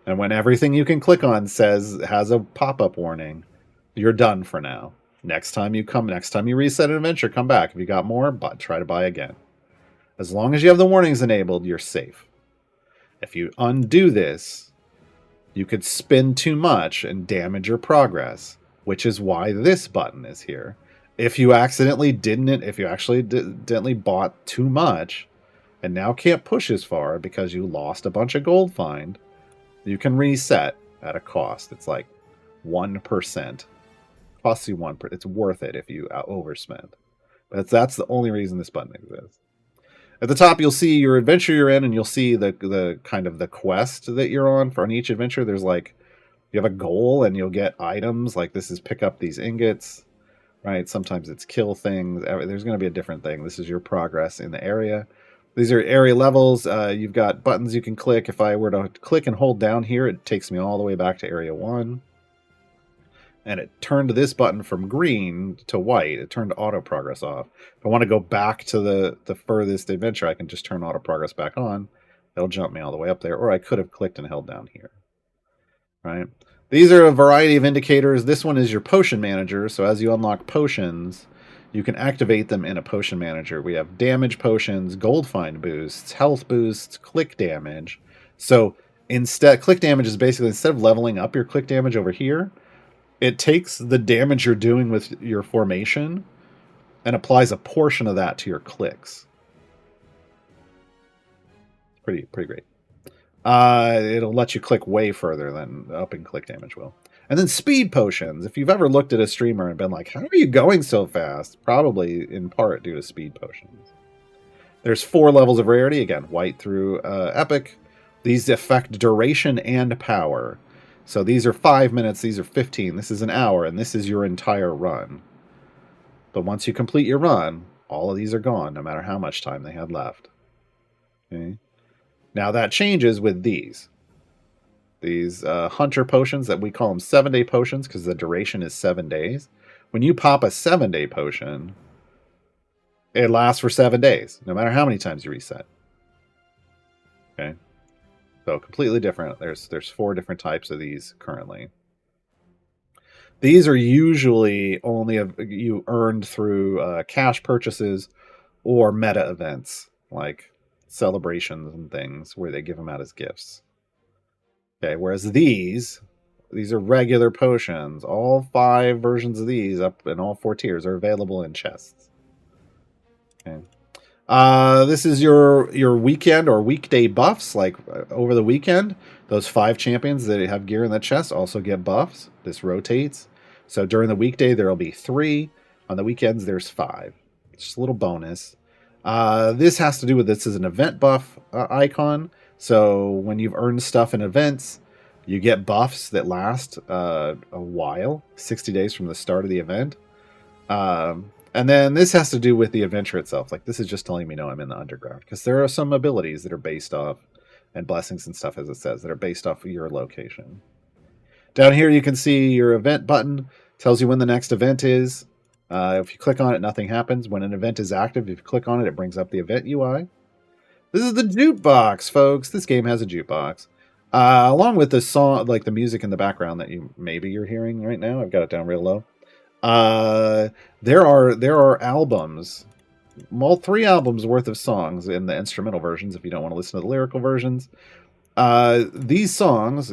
S2: And when everything you can click on has a pop-up warning, you're done for now. Next time you reset an adventure, come back. If you got more, try to buy again. As long as you have the warnings enabled, you're safe. If you undo this, you could spend too much and damage your progress, which is why this button is here. If you accidentally bought too much and now can't push as far because you lost a bunch of gold find, you can reset at a cost. It's like 1%. Costs you 1%. It's worth it if you overspend. But that's the only reason this button exists. At the top, you'll see your adventure you're in, and you'll see the kind of the quest that you're on. For on each adventure, there's like, you have a goal, and you'll get items. Like this is pick up these ingots, right? Sometimes it's kill things. There's going to be a different thing. This is your progress in the area. These are area levels. You've got buttons you can click. If I were to click and hold down here, it takes me all the way back to area 1. And it turned this button from green to white. It turned auto progress off. If I want to go back to the furthest adventure, I can just turn auto progress back on. It'll jump me all the way up there. Or I could have clicked and held down here. Right? These are a variety of indicators. This one is your potion manager. So as you unlock potions, you can activate them in a potion manager. We have damage potions, gold find boosts, health boosts, click damage. So click damage is basically, instead of leveling up your click damage over here, it takes the damage you're doing with your formation and applies a portion of that to your clicks. Pretty great. It'll let you click way further than up and click damage will. And then speed potions. If you've ever looked at a streamer and been like, how are you going so fast? Probably in part due to speed potions. There's 4 levels of rarity. Again, white through epic. These affect duration and power. So these are 5 minutes, these are 15. This is an hour, and this is your entire run. But once you complete your run, all of these are gone, no matter how much time they had left. Okay. Now that changes with these. These hunter potions that we call them 7-day potions because the duration is 7 days. When you pop a 7-day potion, it lasts for 7 days, no matter how many times you reset. Okay. So completely different. There's 4 different types of these currently. These are usually only you earned through cash purchases or meta events like celebrations and things where they give them out as gifts. Okay, whereas these are regular potions. All 5 versions of these up in all 4 tiers are available in chests. Okay. This is your weekend or weekday buffs, like over the weekend. Those 5 champions that have gear in the chest also get buffs. This rotates. So during the weekday, there will be 3. On the weekends, there's 5. Just a little bonus. This has to do with this is an event buff icon. So when you've earned stuff in events, you get buffs that last a while, 60 days from the start of the event. And then this has to do with the adventure itself. Like this is just telling me, no, I'm in the underground. Because there are some abilities that are based off, and blessings and stuff, as it says, that are based off of your location. Down here you can see your event button. Tells you when the next event is. If you click on it, nothing happens. When an event is active, if you click on it, it brings up the event UI. This is the jukebox, folks. This game has a jukebox. Along with the song, like the music in the background that you're hearing right now. I've got it down real low. There are albums, 3 albums worth of songs in the instrumental versions if you don't want to listen to the lyrical versions. These songs,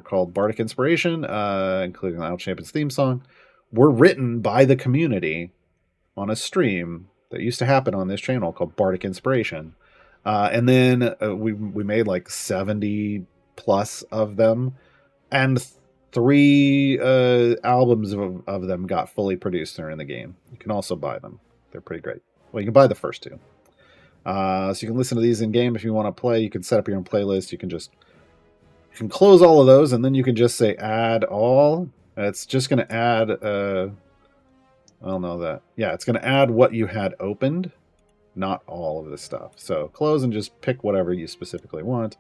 S2: called Bardic Inspiration, including the Idle Champions theme song, were written by the community on a stream that used to happen on this channel called Bardic Inspiration. And then we made like 70 plus of them, and 3 albums of them got fully produced during the game. You can also buy them. They're pretty great. Well, you can buy the first 2. So you can listen to these in game if you want to play. You can set up your own playlist. You can close all of those, and then you can just say add all. It's just going to add. I don't know that. Yeah, it's going to add what you had opened, not all of the stuff. So close and just pick whatever you specifically want.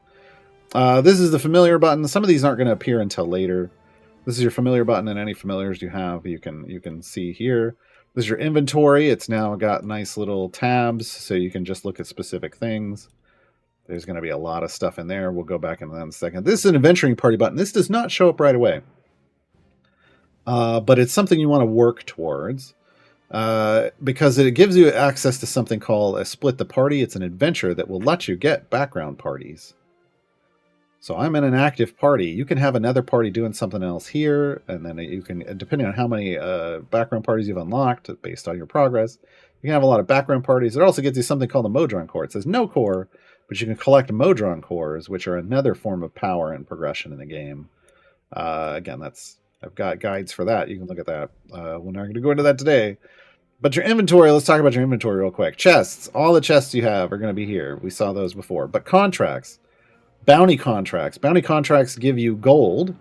S2: This is the familiar button. Some of these aren't going to appear until later. This is your familiar button, and any familiars you have, you can see here. This is your inventory. It's now got nice little tabs, so you can just look at specific things. There's going to be a lot of stuff in there. We'll go back into that in a second. This is an adventuring party button. This does not show up right away. But it's something you want to work towards because it gives you access to something called a split the party. It's an adventure that will let you get background parties. So I'm in an active party. You can have another party doing something else here, and then you can, depending on how many background parties you've unlocked based on your progress, you can have a lot of background parties. It also gives you something called a Modron core. It says no core, but you can collect Modron cores, which are another form of power and progression in the game. Again, I've got guides for that. You can look at that. We're not going to go into that today. But your inventory, let's talk about your inventory real quick. Chests, all the chests you have are going to be here. We saw those before. But contracts. Bounty contracts. Bounty contracts give you gold,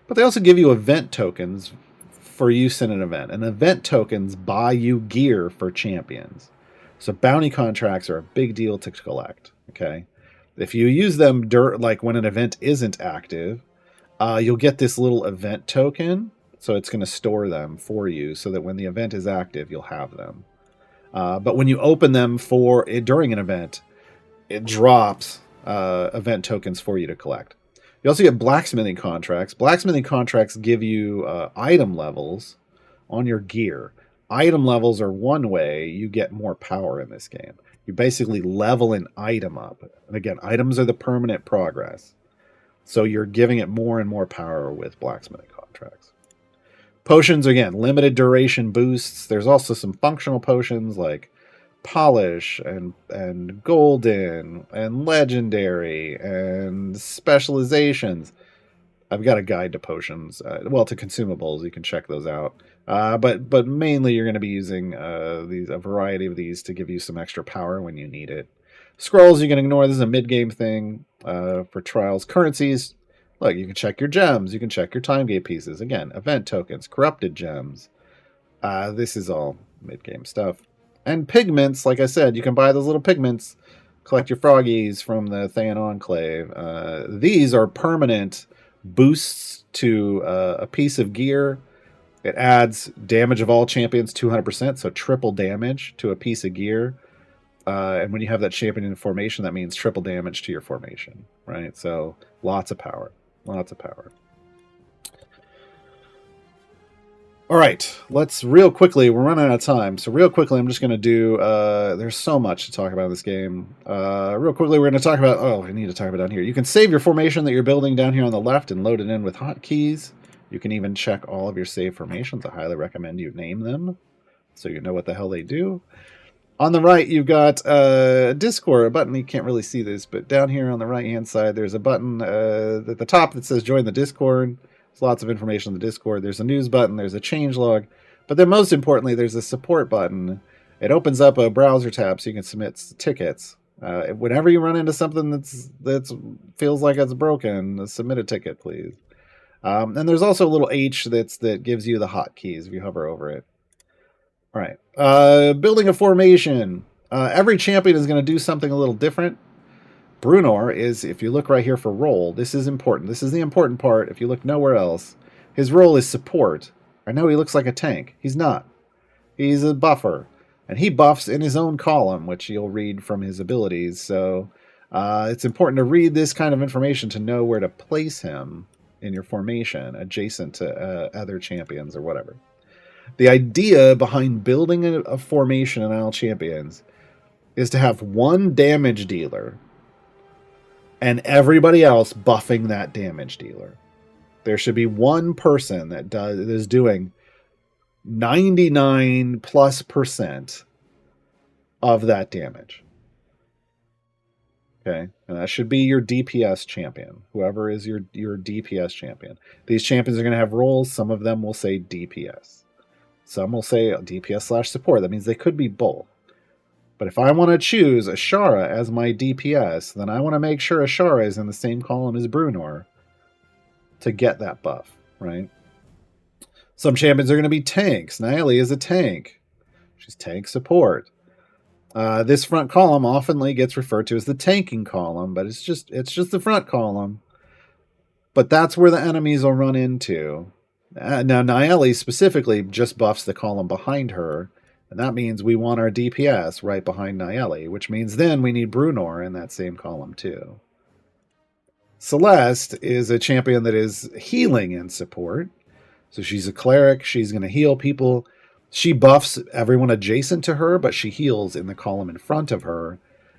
S2: but they also give you event tokens for use in an event. And event tokens buy you gear for champions. So bounty contracts are a big deal to collect. Okay, if you use them like when an event isn't active, you'll get this little event token. So it's going to store them for you so that when the event is active, you'll have them. But when you open them during an event, it drops event tokens for you to collect. You also get blacksmithing contracts. Blacksmithing contracts give you item levels on your gear. Item levels are one way you get more power in this game. You basically level an item up. And again, items are the permanent progress. So you're giving it more and more power with blacksmithing contracts. Potions, again, limited duration boosts. There's also some functional potions like polish and golden and legendary and specializations. I've got a guide to potions, to consumables. You can check those out. But mainly you're going to be using a variety of these to give you some extra power when you need it. Scrolls you can ignore. This is a mid-game thing for trials. Currencies, look, you can check your gems. You can check your time gate pieces. Again, event tokens, corrupted gems. This is all mid-game stuff. And pigments, like I said, you can buy those little pigments. Collect your froggies from the Thayan Enclave. These are permanent boosts to a piece of gear. It adds damage of all champions 200%, so triple damage to a piece of gear. And when you have that champion in formation, that means triple damage to your formation, right? So lots of power. Lots of power. All right, let's real quickly, we're running out of time. So real quickly, I'm just going to do, there's so much to talk about in this game. Real quickly, we're going to talk about, I need to talk about down here. You can save your formation that you're building down here on the left and load it in with hotkeys. You can even check all of your save formations. I highly recommend you name them so you know what the hell they do. On the right, you've got Discord, a button. You can't really see this, but down here on the right-hand side, there's a button at the top that says join the Discord. There's lots of information on the Discord. There's a news button. There's a changelog. But then most importantly, there's a support button. It opens up a browser tab so you can submit tickets. Whenever you run into something that's feels like it's broken, submit a ticket, please. And there's also a little H that gives you the hotkeys if you hover over it. All right. Building a formation. Every champion is going to do something a little different. Bruenor is, if you look right here for role, this is important. This is the important part. If you look nowhere else, his role is support. I know he looks like a tank. He's not. He's a buffer. And he buffs in his own column, which you'll read from his abilities. So it's important to read this kind of information to know where to place him in your formation, adjacent to other champions or whatever. The idea behind building a formation in Isle Champions is to have one damage dealer and everybody else buffing that damage dealer. There should be one person that is doing 99+% of that damage. Okay, and that should be your DPS champion, whoever is your DPS champion. These champions are going to have roles. Some of them will say DPS. Some will say DPS/support. That means they could be both. But if I want to choose Ashara as my DPS, then I want to make sure Ashara is in the same column as Bruenor to get that buff, right? Some champions are going to be tanks. Nayeli is a tank. She's tank support. This front column oftenly gets referred to as the tanking column, but it's just the front column. But that's where the enemies will run into. Now, Nayeli specifically just buffs the column behind her, and that means we want our DPS right behind Nayeli, which means then we need Bruenor in that same column too. Celeste is a champion that is healing and support. So she's a cleric. She's going to heal people. She buffs everyone adjacent to her, but she heals in the column in front of her.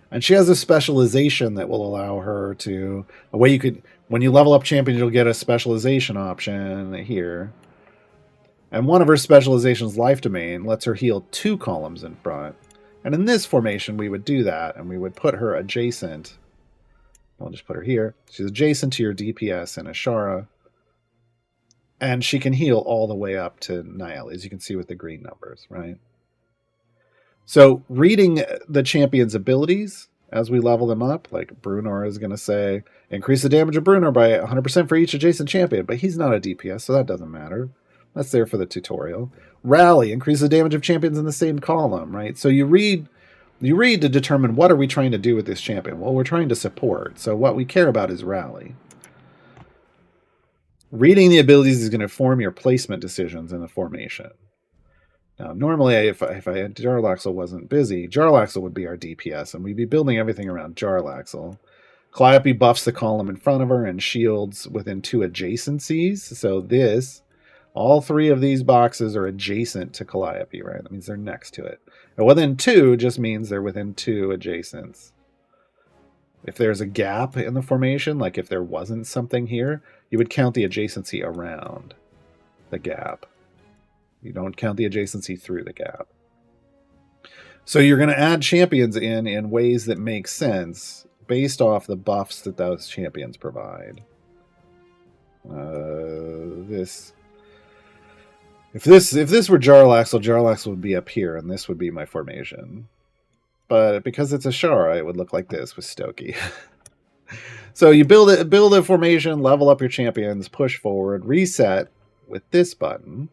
S2: And she has a specialization that will allow her to... A way you could... When you level up champions, you'll get a specialization option here. And one of her specializations, Life Domain, lets her heal 2 columns in front. And in this formation, we would do that, and we would put her adjacent. I'll just put her here. She's adjacent to your DPS and Ashara. And she can heal all the way up to Nayeli, as you can see with the green numbers, right? So reading the champion's abilities as we level them up, like Bruenor is going to say, increase the damage of Bruenor by 100% for each adjacent champion, but he's not a DPS, so that doesn't matter. That's there for the tutorial. Rally, increase the damage of champions in the same column, right? So you read to determine what are we trying to do with this champion. Well, we're trying to support, so what we care about is rally. Reading the abilities is going to form your placement decisions in the formation. Now, normally, if Jarlaxle wasn't busy, Jarlaxle would be our DPS, and we'd be building everything around Jarlaxle. Calliope buffs the column in front of her and shields within 2 adjacencies. So all 3 of these boxes are adjacent to Calliope, right? That means they're next to it. And within 2 just means they're within 2 adjacents. If there's a gap in the formation, like if there wasn't something here, you would count the adjacency around the gap. You don't count the adjacency through the gap. So you're going to add champions in ways that make sense based off the buffs that those champions provide. If this were Jarlaxle would be up here, and this would be my formation. But because it's a Shara, it would look like this with Stokey. So you build a formation, level up your champions, push forward, reset with this button.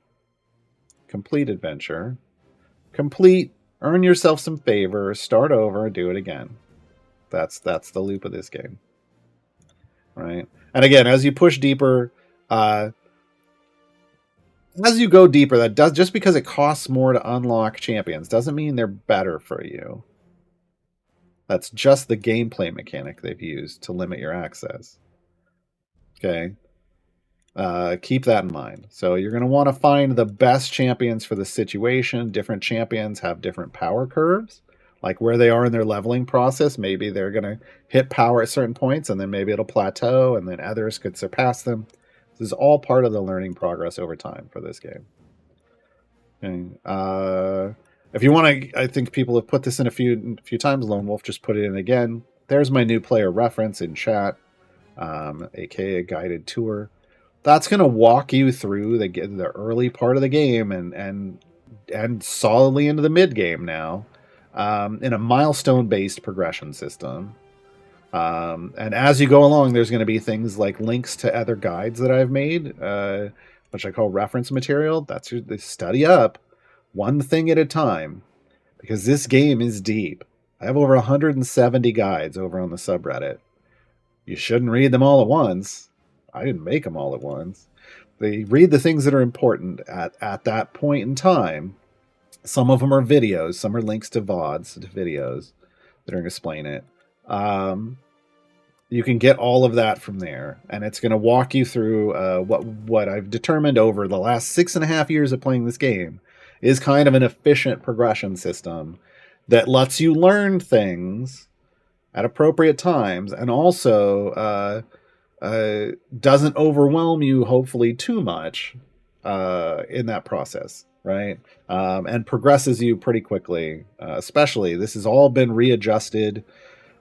S2: Complete adventure. Complete, earn yourself some favor, start over, and do it again. That's the loop of this game. Right? And again, as you push deeper, as you go deeper, that does, just because it costs more to unlock champions doesn't mean they're better for you. That's just the gameplay mechanic they've used to limit your access. Okay. Keep that in mind. So you're going to want to find the best champions for the situation. Different champions have different power curves, like where they are in their leveling process. Maybe they're going to hit power at certain points, and then maybe it'll plateau, and then others could surpass them. This is all part of the learning progress over time for this game. Okay. If you want to, I think people have put this in a few times. Lone Wolf just put it in again. There's my new player reference in chat, aka a guided tour. That's going to walk you through the early part of the game and solidly into the mid game now, in a milestone-based progression system. And as you go along, there's going to be things like links to other guides that I've made, which I call reference material. That's your study up one thing at a time, because this game is deep. I have over 170 guides over on the subreddit. You shouldn't read them all at once. I didn't make them all at once. They read the things that are important at that point in time. Some of them are videos. Some are links to VODs, to videos that are going to explain it. You can get all of that from there, and it's going to walk you through what I've determined over the last 6.5 years of playing this game is kind of an efficient progression system that lets you learn things at appropriate times, and also doesn't overwhelm you, hopefully, too much in that process, right? And progresses you pretty quickly. Especially, this has all been readjusted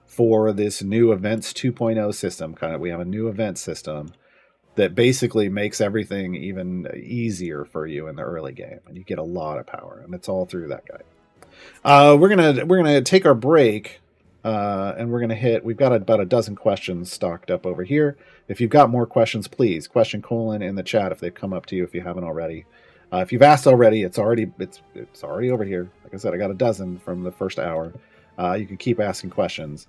S2: for this new Events 2.0 system. We have a new event system that basically makes everything even easier for you in the early game, and you get a lot of power, and it's all through that guy. We're gonna take our break, and we're gonna hit. We've got about a dozen questions stocked up over here. If you've got more questions, please question colon in the chat if they've come up to you, if you haven't already. If you've asked already, it's already over here. Like I said, I got a dozen from the first hour. You can keep asking questions.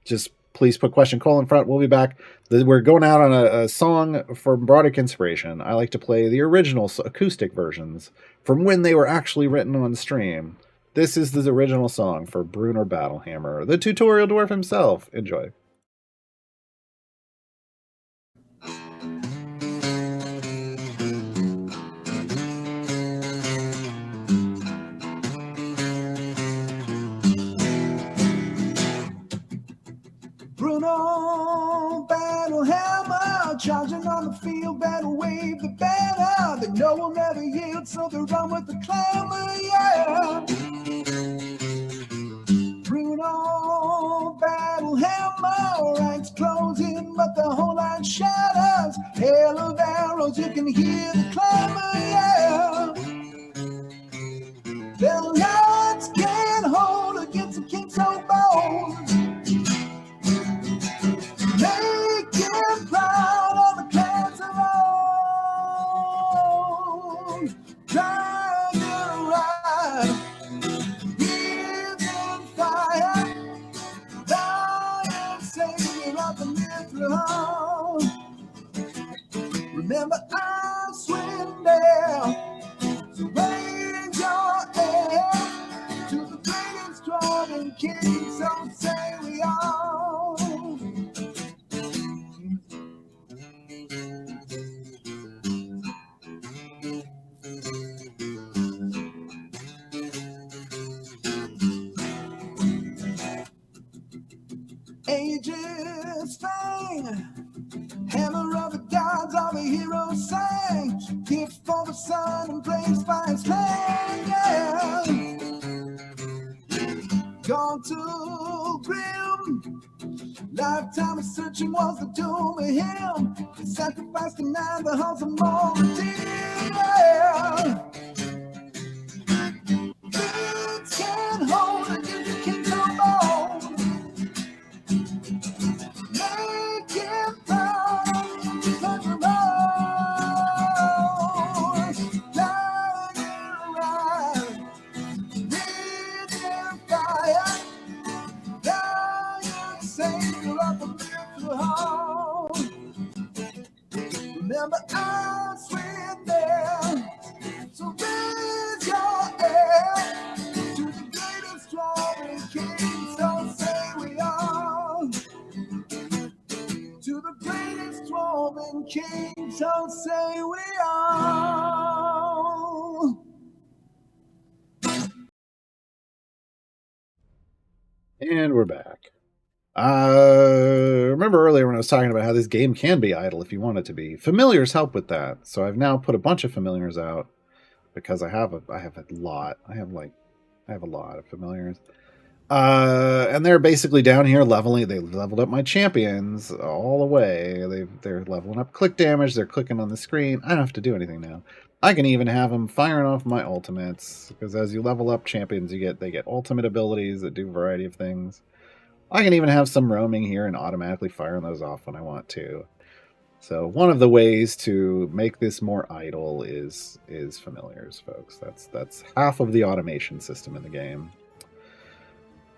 S2: Just please put question colon in front. We'll be back. We're going out on a song from Broadic Inspiration. I like to play the original acoustic versions from when they were actually written on stream. This is the original song for Brunner Battlehammer, the tutorial dwarf himself. Enjoy.
S1: Bruno Battlehammer, charging on the field, battle wave the banner. They know will never yield, so they run with the clamor, yeah. Bruno Battlehammer, ranks closing, but the whole line shatters. Hail of arrows, you can hear the clamor, yeah. Their lights can't hold against the king so bold. Make him proud of the clans alone. Gaarawarr, he's on fire. Lion savior of the Mithril. Remember, I'm Swindale. So raise your hand to the great and strong and king. So say we all. Ages fang, hammer of the gods, all the heroes sang. Gift for the the sun and blaze fires flame, yeah. Gone too grim. Lifetime of searching was the doom of him. The sacrifice denied the hearts of more redeemed, yeah. Words can't hold it if you can't come on. Make it proud, let the road. Lying around, breathing fire. Dying savior of the mental heart. Remember, I swear there. So raise your head to the greatest drawing king. So say we are. To the greatest drawing king. So say we are.
S2: And we're back. Remember earlier when I was talking about how this game can be idle if you want it to be. Familiars help with that. So I've now put a bunch of familiars out because I have a lot. I have a lot of familiars. And they're basically down here leveling. They leveled up my champions all the way. They're leveling up click damage. They're clicking on the screen. I don't have to do anything now. I can even have them firing off my ultimates because as you level up champions, they get ultimate abilities that do a variety of things. I can even have some roaming here and automatically firing those off when I want to. So one of the ways to make this more idle is familiars, folks. That's half of the automation system in the game.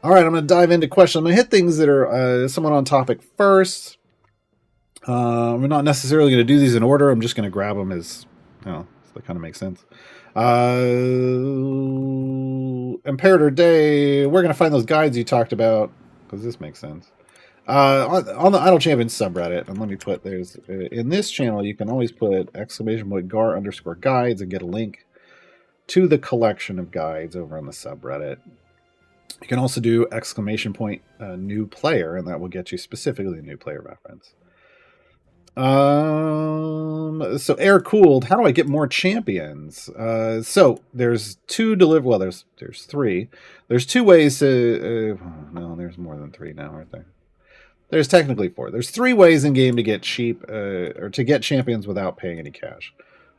S2: All right, I'm going to dive into questions. I'm going to hit things that are somewhat on topic first. We're not necessarily going to do these in order. I'm just going to grab them as, that kind of makes sense. Imperator Day, we're going to find those guides you talked about, because this makes sense. On the Idle Champions subreddit, and let me put, there's, in this channel, you can always put !gar_guides and get a link to the collection of guides over on the subreddit. You can also do ! New player, and that will get you specifically a new player reference. So air cooled, how do I get more champions? So there's there's three. There's two ways to, no, there's more than three now, aren't there? There's technically four. There's three ways in game to get cheap, or to get champions without paying any cash.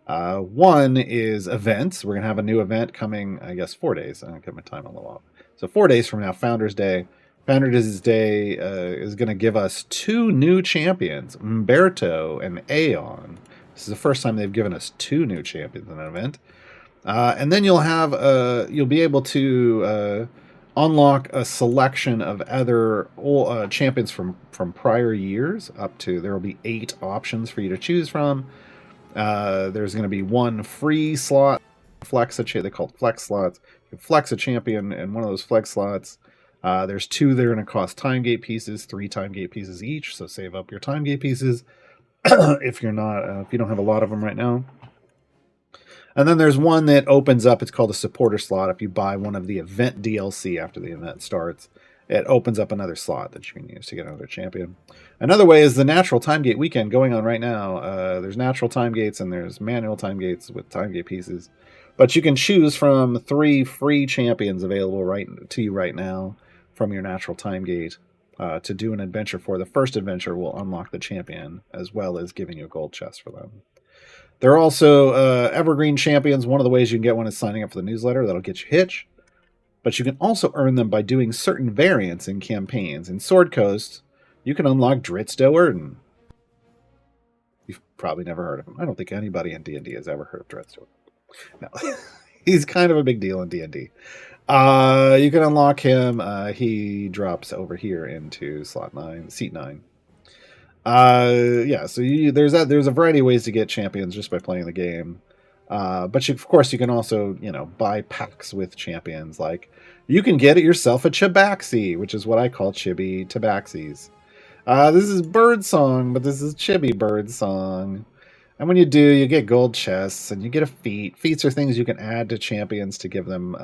S2: One is events. We're going to have a new event coming, I guess, 4 days. I'm going to get my time a little off. So 4 days from now, Founders Day. Founders Day is going to give us two new champions, Umberto and Aeon. This is the first time they've given us two new champions in an event. And then you'll be able to unlock a selection of other champions from prior years. There will be 8 options for you to choose from. There's going to be one free slot, they call it flex slots. You can flex a champion in one of those flex slots. There's 2 that are going to cost time gate pieces, 3 time gate pieces each. So save up your time gate pieces if you don't have a lot of them right now. And then there's one that opens up. It's called a supporter slot. If you buy one of the event DLC after the event starts, it opens up another slot that you can use to get another champion. Another way is the natural time gate weekend going on right now. There's natural time gates and there's manual time gates with time gate pieces. But you can choose from 3 free champions available right to you right now from your natural time gate to do an adventure for. The first adventure will unlock the champion as well as giving you a gold chest for them. There are also evergreen champions. One of the ways you can get one is signing up for the newsletter. That'll get you Hitch. But you can also earn them by doing certain variants in campaigns. In Sword Coast, you can unlock Dritz Do'Urden. You've probably never heard of him. I don't think anybody in D&D has ever heard of Dritz Do'Urden. No. He's kind of a big deal in D&D. You can unlock him. He drops over here into seat 9. So there's a variety of ways to get champions just by playing the game. But of course you can also, buy packs with champions. Like you can get it yourself a Chibaxi, which is what I call Chibi Tabaxis. This is Birdsong, but this is Chibi Birdsong. And when you do, you get gold chests and you get a feat. Feats are things you can add to champions to give them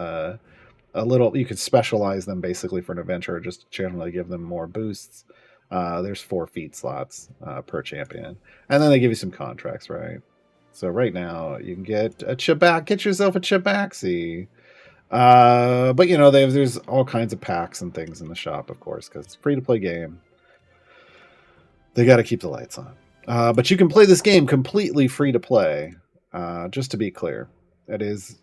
S2: you could specialize them basically for an adventure, or just generally give them more boosts. There's 4 feat slots per champion. And then they give you some contracts, right? So right now you can get yourself a Chibaxi. But you know, there's all kinds of packs and things in the shop, of course, because it's a free-to-play game. They got to keep the lights on. But you can play this game completely free to play. Just to be clear, that is,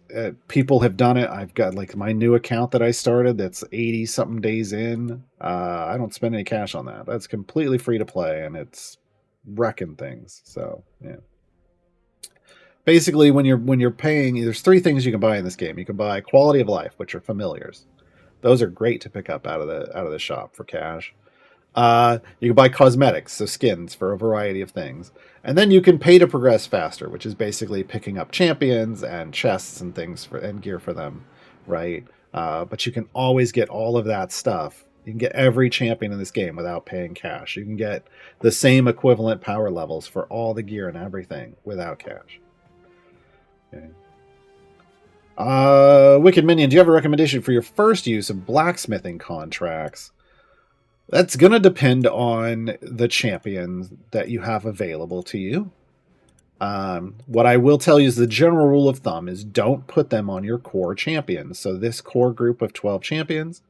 S2: people have done it. I've got like my new account that I started. That's 80 something days in. I don't spend any cash on that. That's completely free to play, and it's wrecking things. So yeah. Basically, when you're paying, there's three things you can buy in this game. You can buy quality of life, which are familiars. Those are great to pick up out of the shop for cash. You can buy cosmetics, so skins for a variety of things. And then you can pay to progress faster, which is basically picking up champions and chests and things and gear for them, right? But you can always get all of that stuff. You can get every champion in this game without paying cash. You can get the same equivalent power levels for all the gear and everything without cash. Okay. Wicked Minion, do you have a recommendation for your first use of blacksmithing contracts? That's going to depend on the champions that you have available to you. What I will tell you is the general rule of thumb is don't put them on your core champions. So this core group of 12 champions,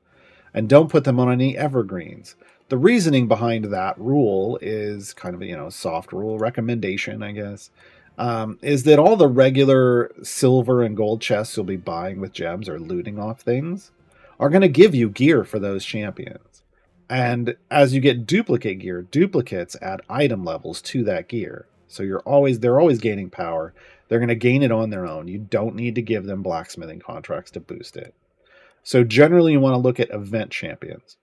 S2: and don't put them on any evergreens. The reasoning behind that rule is kind of, a soft rule recommendation, I guess. Is that all the regular silver and gold chests you'll be buying with gems or looting off things are going to give you gear for those champions. And as you get duplicate gear, duplicates add item levels to that gear. So they're always gaining power. They're going to gain it on their own. You don't need to give them blacksmithing contracts to boost it. So generally you want to look at event champions.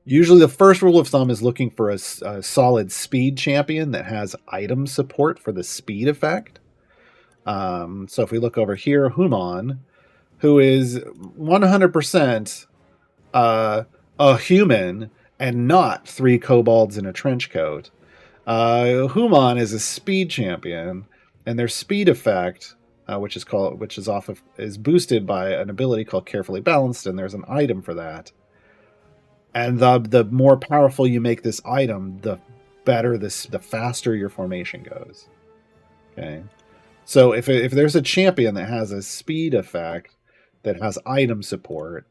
S2: Usually the first rule of thumb is looking for a solid speed champion that has item support for the speed effect. So if we look over here, Human, who is 100% a human and not 3 kobolds in a trench coat. Human is a speed champion, and their speed effect, which is boosted by an ability called Carefully Balanced, and there's an item for that. And the more powerful you make this item, the better the faster your formation goes. Okay, so if there's a champion that has a speed effect that has item support,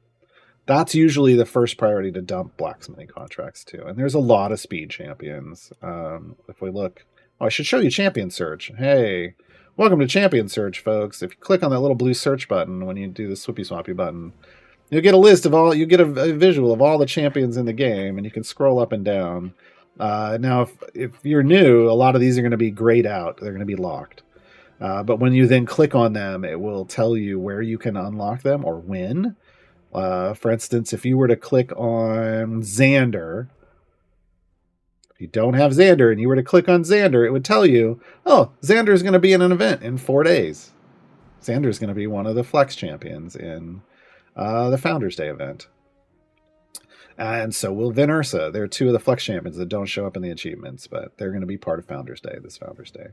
S2: that's usually the first priority to dump blacksmithing contracts to. And there's a lot of speed champions. If we look, I should show you champion search. Hey, welcome to champion search, folks. If you click on that little blue search button when you do the swippy swappy button, you'll get a list of all. You get a visual of all the champions in the game, and you can scroll up and down. Now, if you're new, a lot of these are going to be grayed out. They're going to be locked. But when you then click on them, it will tell you where you can unlock them or when. For instance, if you were to click on Xander, if you don't have Xander and you were to click on Xander, it would tell you, oh, Xander is going to be in an event in 4 days. Xander is going to be one of the flex champions in the Founders Day event. And so will Vin Ursa. They're 2 of the flex champions that don't show up in the achievements, but they're going to be part of Founders Day, this Founders Day.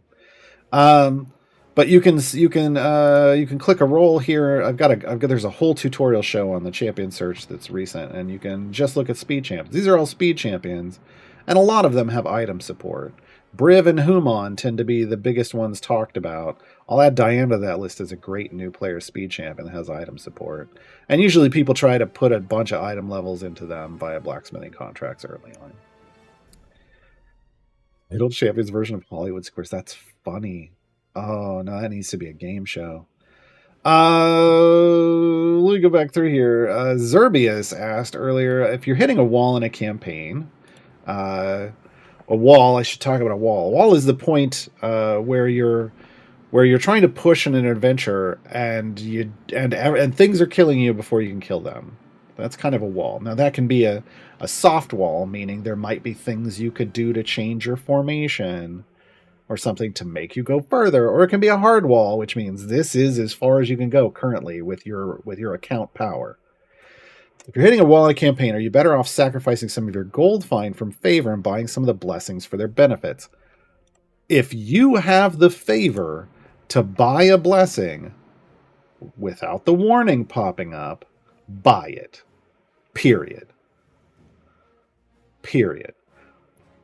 S2: But you can click a role here. There's a whole tutorial show on the champion search that's recent, and you can just look at speed champions. These are all speed champions, and a lot of them have item support. Briv and Human tend to be the biggest ones talked about. I'll add Diana to that list as a great new player speed champion that has item support. And usually people try to put a bunch of item levels into them via blacksmithing contracts early on. Middle Champions version of Hollywood Squares. That's funny. Oh, no, that needs to be a game show. Let me go back through here. Zerbius asked earlier, if you're hitting a wall in a campaign, a wall, I should talk about a wall. A wall is the point where you're trying to push in an adventure and things are killing you before you can kill them. That's kind of a wall. Now that can be a soft wall, meaning there might be things you could do to change your formation or something to make you go further, or it can be a hard wall, which means this is as far as you can go currently with your account power. If you're hitting a wall in a campaign, are you better off sacrificing some of your gold find from favor and buying some of the blessings for their benefits? If you have the favor to buy a blessing without the warning popping up, buy it. Period.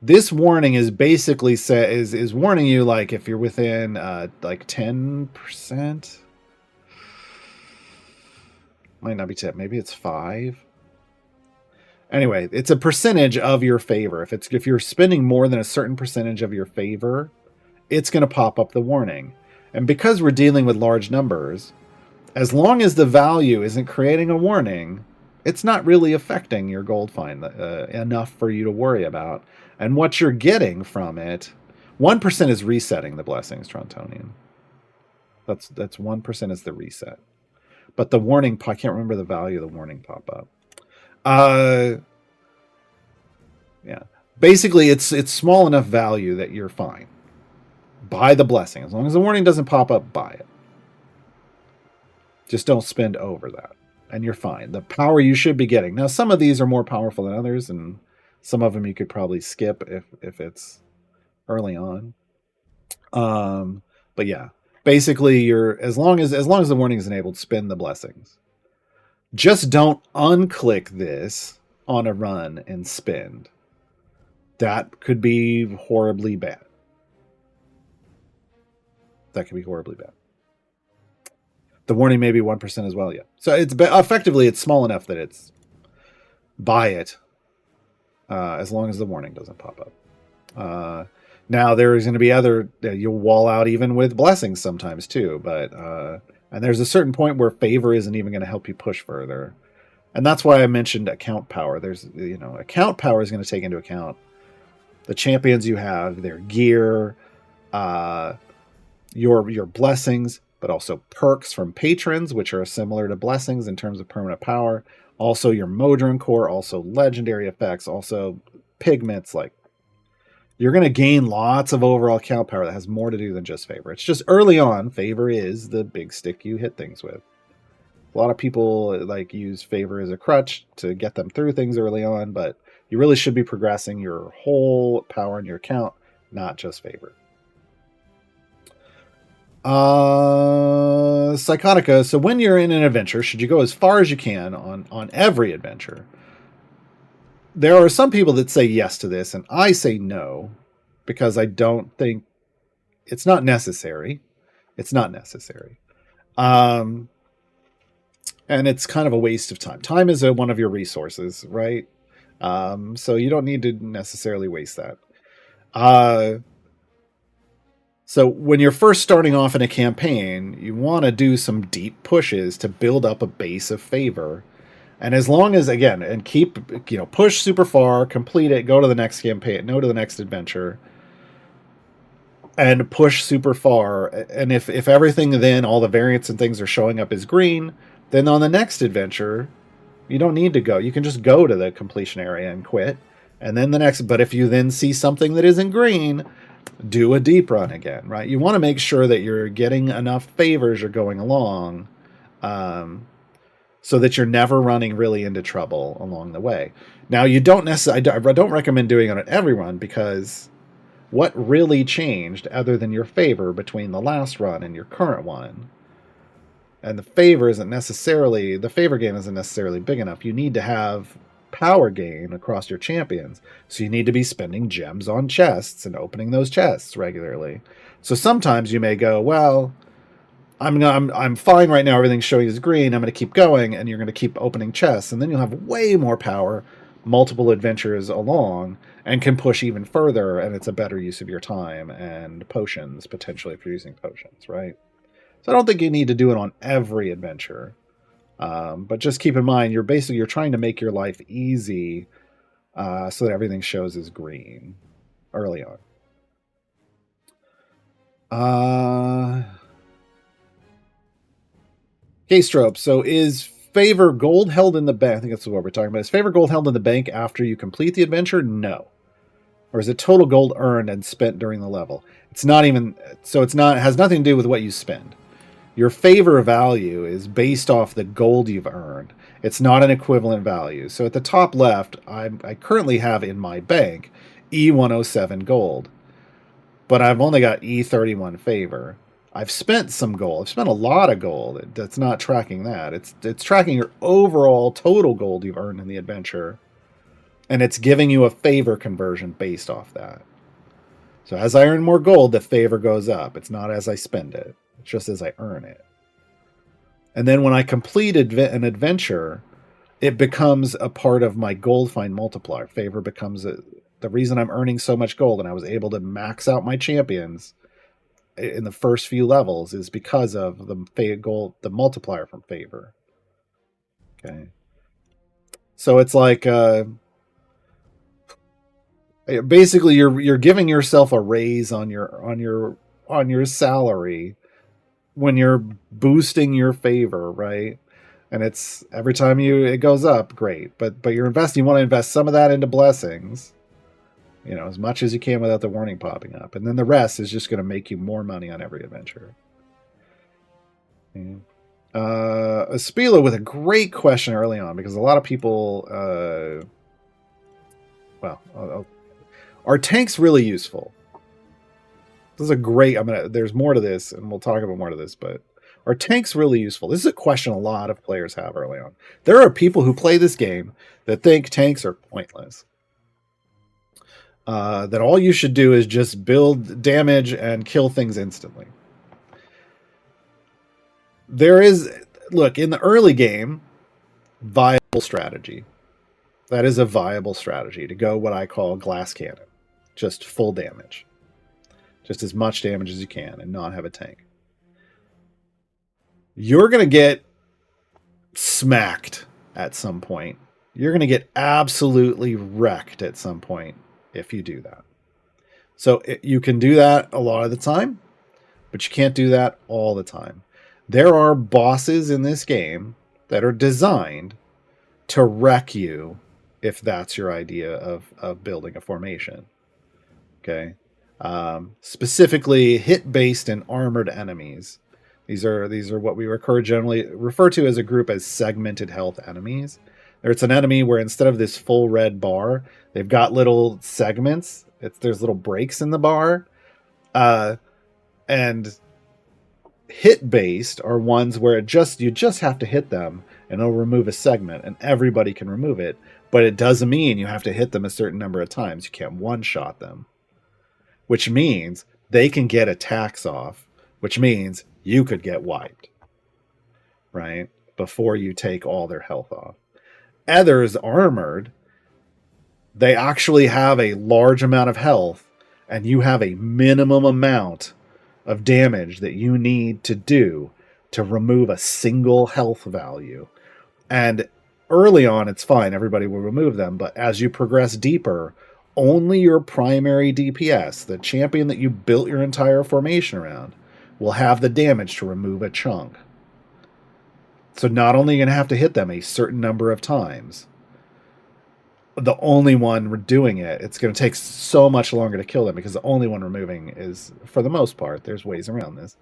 S2: This warning is basically is warning you, like, if you're within like 10%, might not be 10, maybe it's 5. Anyway, it's a percentage of your favor. If you're spending more than a certain percentage of your favor, it's going to pop up the warning. And because we're dealing with large numbers, as long as the value isn't creating a warning, it's not really affecting your gold find enough for you to worry about. And what you're getting from it, 1% is resetting the blessings, Trontonian. That's 1% is the reset. But the warning, I can't remember the value of the warning pop up. Yeah. Basically, it's small enough value that you're fine. Buy the blessing. As long as the warning doesn't pop up, buy it. Just don't spend over that, and you're fine. The power you should be getting. Now, some of these are more powerful than others, and some of them you could probably skip if it's early on. But yeah, basically, you're as long as the warning is enabled, spend the blessings. Just don't unclick this on a run and spend. That could be horribly bad. That could be horribly bad. The warning may be 1% as well, yeah. So it's effectively it's small enough that it's buy it as long as the warning doesn't pop up. Now there's going to be other you'll wall out even with blessings sometimes too, but and there's a certain point where favor isn't even going to help you push further, and that's why I mentioned account power. There's account power is going to take into account the champions you have, their gear, your blessings, but also perks from patrons, which are similar to blessings in terms of permanent power. Also your Modron core, also legendary effects, also pigments. Like, you're going to gain lots of overall account power that has more to do than just favor. It's just early on, favor is the big stick you hit things with. A lot of people like use favor as a crutch to get them through things early on, but you really should be progressing your whole power in your account, not just favor. Psychotica. So when you're in an adventure, should you go as far as you can on every adventure? There are some people that say yes to this, and I say no, because I don't think it's not necessary. It's not necessary. And it's kind of a waste of time. Time is one of your resources, right? So you don't need to necessarily waste that. So when you're first starting off in a campaign, you want to do some deep pushes to build up a base of favor. And as long as, again, and keep, push super far, complete it, go to the next campaign, go to the next adventure, and push super far. And if everything then, all the variants and things are showing up as green, then on the next adventure, you don't need to go. You can just go to the completion area and quit. And then the next, but if you then see something that isn't green, do a deep run again, right? You want to make sure that you're getting enough favors you're going along, so that you're never running really into trouble along the way. Now, you don't necessarily, I don't recommend doing it on every run, because what really changed other than your favor between the last run and your current one? And the favor game isn't necessarily big enough. You need to have power gain across your champions. So you need to be spending gems on chests and opening those chests regularly. So sometimes you may go, well, I'm fine right now. Everything's showing as green. I'm going to keep going, and you're going to keep opening chests, and then you'll have way more power, multiple adventures along, and can push even further. And it's a better use of your time and potions, potentially, if you're using potions, right? So I don't think you need to do it on every adventure. But just keep in mind, you're trying to make your life easy, so that everything shows as green early on. Keystrope. So is favor gold held in the bank? I think that's what we're talking about. Is favor gold held in the bank after you complete the adventure? No. Or is it total gold earned and spent during the level? It's not even. So it has nothing to do with what you spend. Your favor value is based off the gold you've earned. It's not an equivalent value. So at the top left, I currently have in my bank E107 gold, but I've only got E31 favor. I've spent some gold. I've spent a lot of gold. That's not tracking that. It's tracking your overall total gold you've earned in the adventure, And it's giving you a favor conversion based off that. So as I earn more gold, the favor goes up. It's not as I spend it. It's just as I earn it. And then when I complete an adventure, it becomes a part of my gold find multiplier. Favor becomes the reason I'm earning so much gold and I was able to max out my champions in the first few levels is because of the multiplier from favor. Okay. So it's like basically you're giving yourself a raise on your salary when you're boosting your favor, right? And it's every time it goes up, great. But you're investing. You want to invest some of that into blessings, as much as you can without the warning popping up, and then the rest is just going to make you more money on every adventure. Spila with a great question early on, because a lot of people, are tanks really useful? This is a great. There's more to this, and we'll talk about more to this, but. Are tanks really useful? This is a question a lot of players have early on. There are people who play this game that think tanks are pointless. That all you should do is just build damage and kill things instantly. Look, in the early game, viable strategy. That is a viable strategy to go what I call glass cannon. Just full damage. Just as much damage as you can and not have a tank. You're going to get smacked at some point. You're going to get absolutely wrecked at some point if you do that. So you can do that a lot of the time, but you can't do that all the time. There are bosses in this game that are designed to wreck you if that's your idea of building a formation. Okay. Specifically hit-based and armored enemies. These are what we generally refer to as a group as segmented health enemies. It's an enemy where instead of this full red bar, they've got little segments. There's little breaks in the bar. And hit-based are ones where you just have to hit them and it'll remove a segment, and everybody can remove it. But it doesn't mean you have to hit them a certain number of times. You can't one-shot them. Which means they can get attacks off. Which means you could get wiped, right? Before you take all their health off. Others armored, they actually have a large amount of health, and you have a minimum amount of damage that you need to do to remove a single health value. And early on, it's fine. Everybody will remove them. But as you progress deeper, only your primary DPS, the champion that you built your entire formation around, will have the damage to remove a chunk. So not only are you going to have to hit them a certain number of times, the only one doing it's going to take so much longer to kill them because the only one removing is, for the most part, there's ways around this,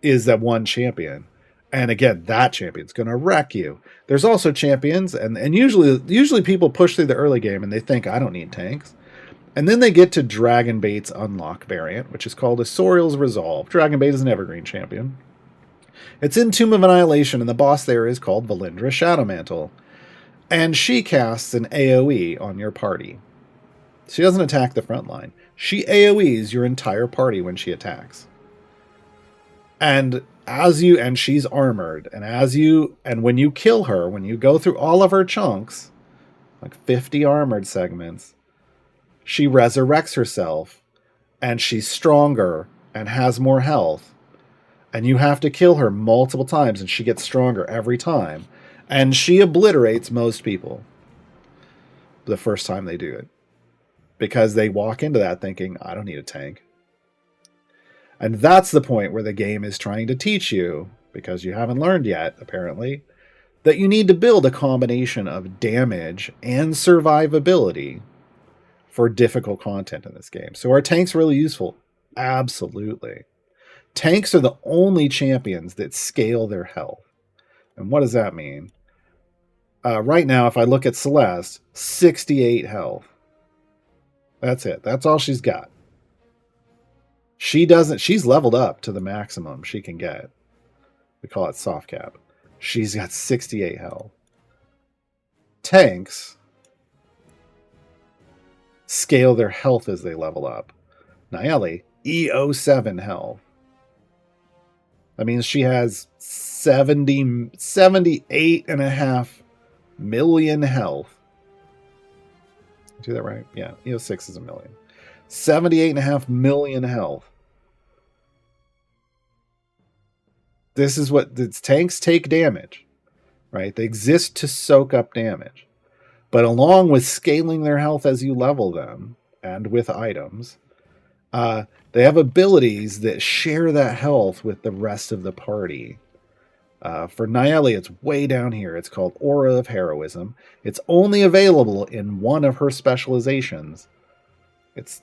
S2: is that one champion. And again, that champion's going to wreck you. There's also champions, and usually people push through the early game and they think, I don't need tanks. And then they get to Dragonbait's Unlock variant, which is called Asoriel's Resolve. Dragonbait is an evergreen champion. It's in Tomb of Annihilation, and the boss there is called Valindra Shadowmantle. And she casts an AoE on your party. She doesn't attack the front line. She AoEs your entire party when she attacks. And she's armored, and when you kill her, when you go through all of her chunks, like 50 armored segments, she resurrects herself, and she's stronger and has more health, and you have to kill her multiple times, and she gets stronger every time, and she obliterates most people the first time they do it, because they walk into that thinking, I don't need a tank. And that's the point where the game is trying to teach you, because you haven't learned yet, apparently, that you need to build a combination of damage and survivability for difficult content in this game. So are tanks really useful? Absolutely. Tanks are the only champions that scale their health. And what does that mean? Right now, if I look at Celeste, 68 health. That's it. That's all she's got. She's leveled up to the maximum she can get. We call it soft cap. She's got 68 health. Tanks scale their health as they level up. Nayeli, EO7 health. That means she has 78.5 million health. Do that right? Yeah, EO6 is a million. 78.5 million health. This is what tanks take damage, right? They exist to soak up damage. But along with scaling their health as you level them, and with items, they have abilities that share that health with the rest of the party. For Nayeli, it's way down here. It's called Aura of Heroism. It's only available in one of her specializations. It's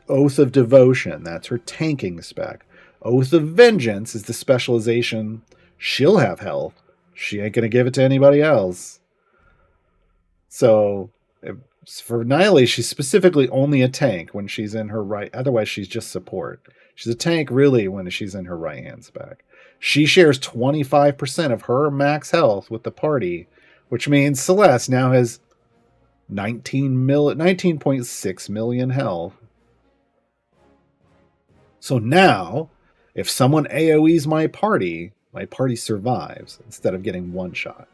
S2: Oath of Devotion. That's her tanking spec. Oath of Vengeance is the specialization. She'll have health. She ain't going to give it to anybody else. So for Nayeli, she's specifically only a tank when she's in her right. Otherwise, she's just support. She's a tank really when she's in her right hand spec. She shares 25% of her max health with the party, which means Celeste now has 19.6 million health. So now, if someone AoEs my party survives instead of getting one shot.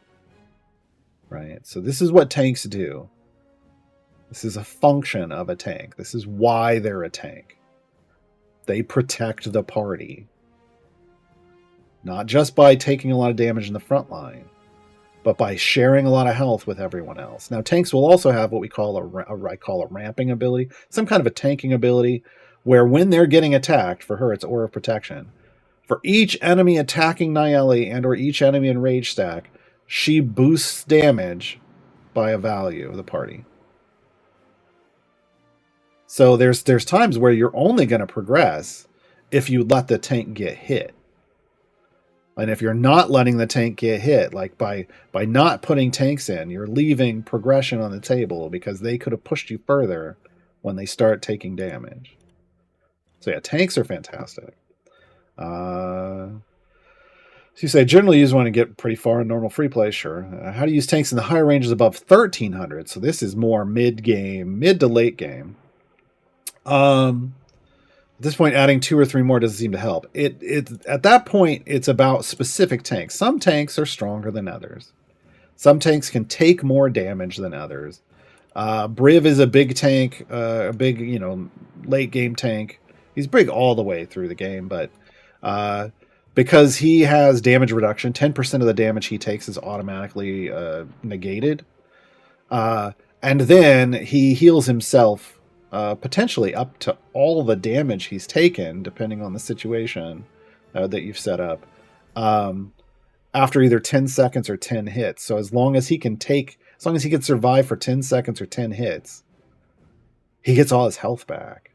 S2: Right? So this is what tanks do. This is a function of a tank. This is why they're a tank. They protect the party. Not just by taking a lot of damage in the front line, but by sharing a lot of health with everyone else. Now, tanks will also have what we call a ramping ability, some kind of a tanking ability, where when they're getting attacked, for her it's Aura of Protection, for each enemy attacking Nayeli and or each enemy in rage stack, she boosts damage by a value of the party. So there's times where you're only going to progress if you let the tank get hit. And if you're not letting the tank get hit, like by not putting tanks in, you're leaving progression on the table because they could have pushed you further when they start taking damage. So yeah, tanks are fantastic. So you say generally use one to get pretty far in normal free play, sure. How to use tanks in the higher ranges above 1300. So this is more mid to late game. At this point, adding 2 or 3 more doesn't seem to help. It at that point, it's about specific tanks. Some tanks are stronger than others. Some tanks can take more damage than others. Briv is a big tank, a big late game tank. He's big all the way through the game, but because he has damage reduction, 10% of the damage he takes is automatically negated, and then he heals himself. Potentially up to all the damage he's taken, depending on the situation that you've set up, after either 10 seconds or 10 hits. So as long as he can survive for 10 seconds or 10 hits, he gets all his health back.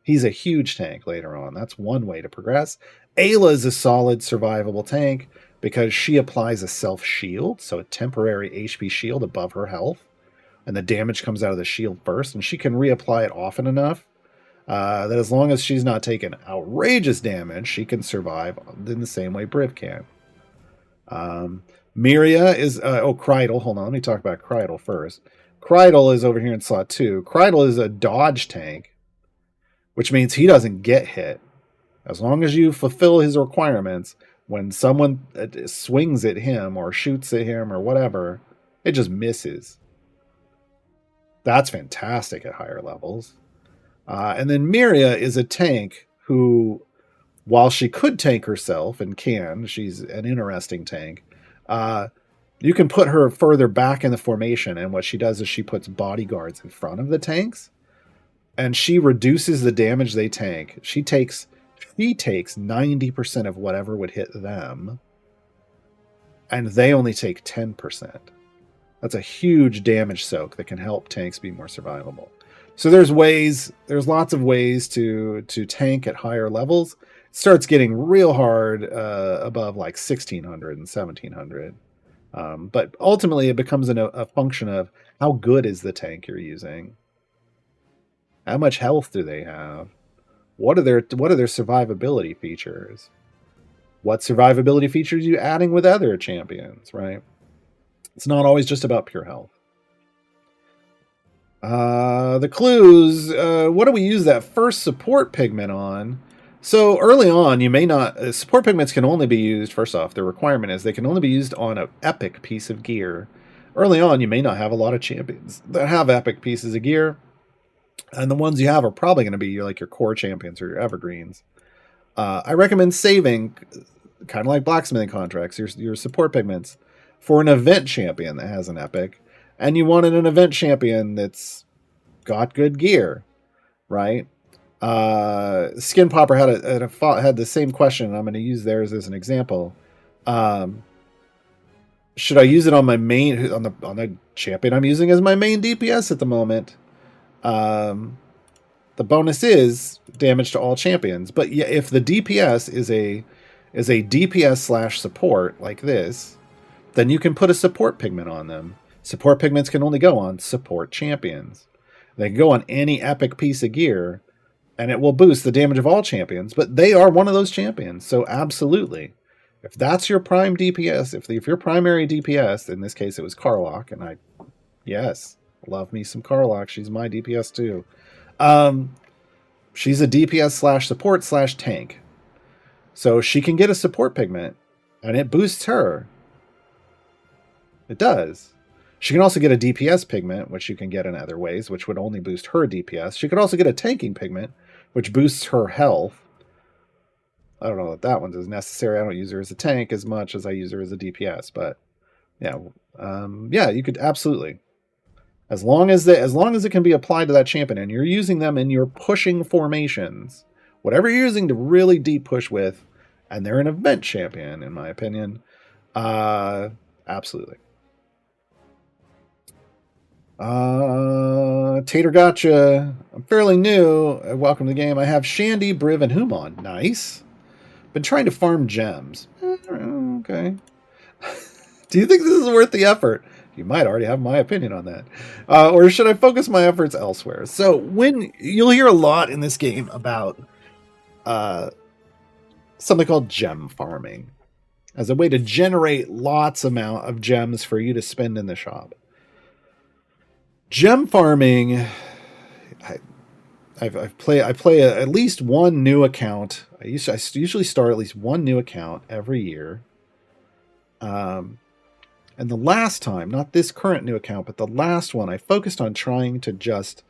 S2: He's a huge tank later on. That's one way to progress. Ayla is a solid survivable tank because she applies a self shield, so a temporary HP shield above her health. And the damage comes out of the shield first, and she can reapply it often enough that as long as she's not taking outrageous damage, she can survive in the same way Briv can. Miria is... Krydle. Hold on, let me talk about Krydle first. Krydle is over here in slot 2. Krydle is a dodge tank, which means he doesn't get hit. As long as you fulfill his requirements, when someone swings at him or shoots at him or whatever, it just misses. That's fantastic at higher levels. And then Miria is a tank who, while she could tank herself and can, she's an interesting tank, you can put her further back in the formation, and what she does is she puts bodyguards in front of the tanks, and she reduces the damage they take. She takes 90% of whatever would hit them, and they only take 10%. That's a huge damage soak that can help tanks be more survivable. So there's lots of ways to tank at higher levels. It starts getting real hard above like 1600 and 1700. But ultimately it becomes a function of how good is the tank you're using? How much health do they have? What are their survivability features? What survivability features are you adding with other champions, right? It's not always just about pure health. The clues. What do we use that first support pigment on? So early on, you may not. Support pigments can only be used. First off, the requirement is they can only be used on an epic piece of gear. Early on, you may not have a lot of champions that have epic pieces of gear, and the ones you have are probably going to be like your core champions or your evergreens. I recommend saving, kind of like blacksmithing contracts, your support pigments for an event champion that has an epic, and you wanted an event champion that's got good gear, right? Skin Popper had the same question, and I'm going to use theirs as an example. Should I use it on my main on the champion I'm using as my main DPS at the moment? The bonus is damage to all champions, but yeah, if the DPS is a DPS / support like this, then you can put a support pigment on them. Support pigments can only go on support champions. They can go on any epic piece of gear, and it will boost the damage of all champions, but they are one of those champions, so absolutely. If that's your prime DPS, if your primary DPS, in this case it was Karlach, and yes, love me some Karlach, she's my DPS too. She's a DPS / support / tank. So she can get a support pigment, and it boosts her. It does. She can also get a DPS pigment, which you can get in other ways, which would only boost her DPS. She could also get a tanking pigment, which boosts her health. I don't know if that one's as necessary. I don't use her as a tank as much as I use her as a DPS, but yeah, you could absolutely. As long as it can be applied to that champion, and you're using them in your pushing formations, whatever you're using to really deep push with, and they're an event champion, in my opinion, absolutely. Tater Gotcha. I'm fairly new. Welcome to the game. I have Shandy, Briv, and Human. Nice. Been trying to farm gems. Okay. Do you think this is worth the effort? You might already have my opinion on that. Or should I focus my efforts elsewhere? So when you'll hear a lot in this game about something called gem farming as a way to generate lots amount of gems for you to spend in the shop. Gem farming, I play at least one new account. I usually start at least one new account every year. And the last time, not this current new account, but the last one, I focused on trying to just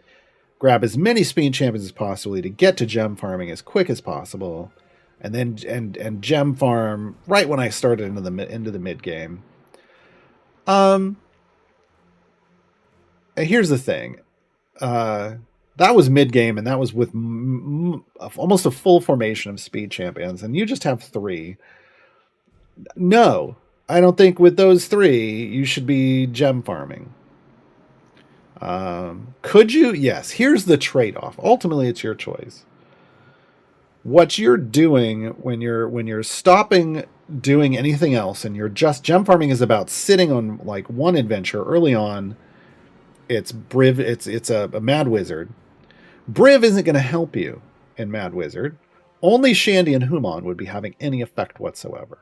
S2: grab as many speed champions as possible to get to gem farming as quick as possible, and then and gem farm right when I started into the mid game. And here's the thing, that was mid game, and that was with almost a full formation of speed champions, and you just have 3. No. I don't think with those 3 you should be gem farming. Could you? Yes. Here's the trade-off. Ultimately, it's your choice. What you're doing when you're stopping doing anything else, and you're just gem farming, is about sitting on like one adventure early on. It's Briv. It's a Mad Wizard. Briv isn't going to help you in Mad Wizard. Only Shandy and Human would be having any effect whatsoever.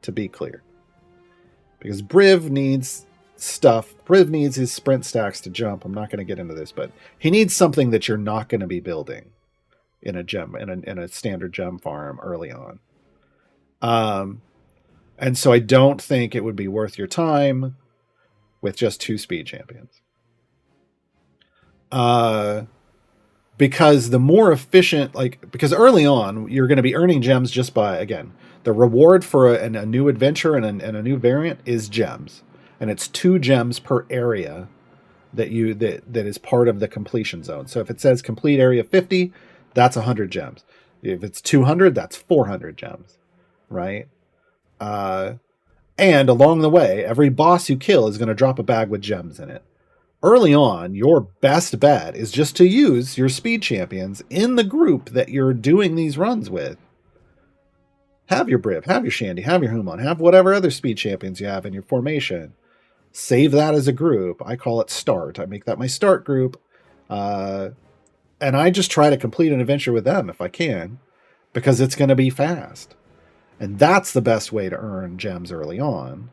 S2: To be clear, because Briv needs stuff. Briv needs his sprint stacks to jump. I'm not going to get into this, but he needs something that you're not going to be building in a standard gem farm early on. And so I don't think it would be worth your time with just 2 speed champions. Because the more efficient, because early on you're going to be earning gems just by, again, the reward for a new adventure and a new variant is gems, and it's 2 gems per area that is part of the completion zone. So if it says complete area 50, that's 100 gems. If it's 200, that's 400 gems, right? And along the way, every boss you kill is going to drop a bag with gems in it. Early on, your best bet is just to use your speed champions in the group that you're doing these runs with. Have your Briv, have your Shandy, have your Human, have whatever other speed champions you have in your formation. Save that as a group. I call it Start. I make that my Start group. And I just try to complete an adventure with them if I can, because it's going to be fast. And that's the best way to earn gems early on.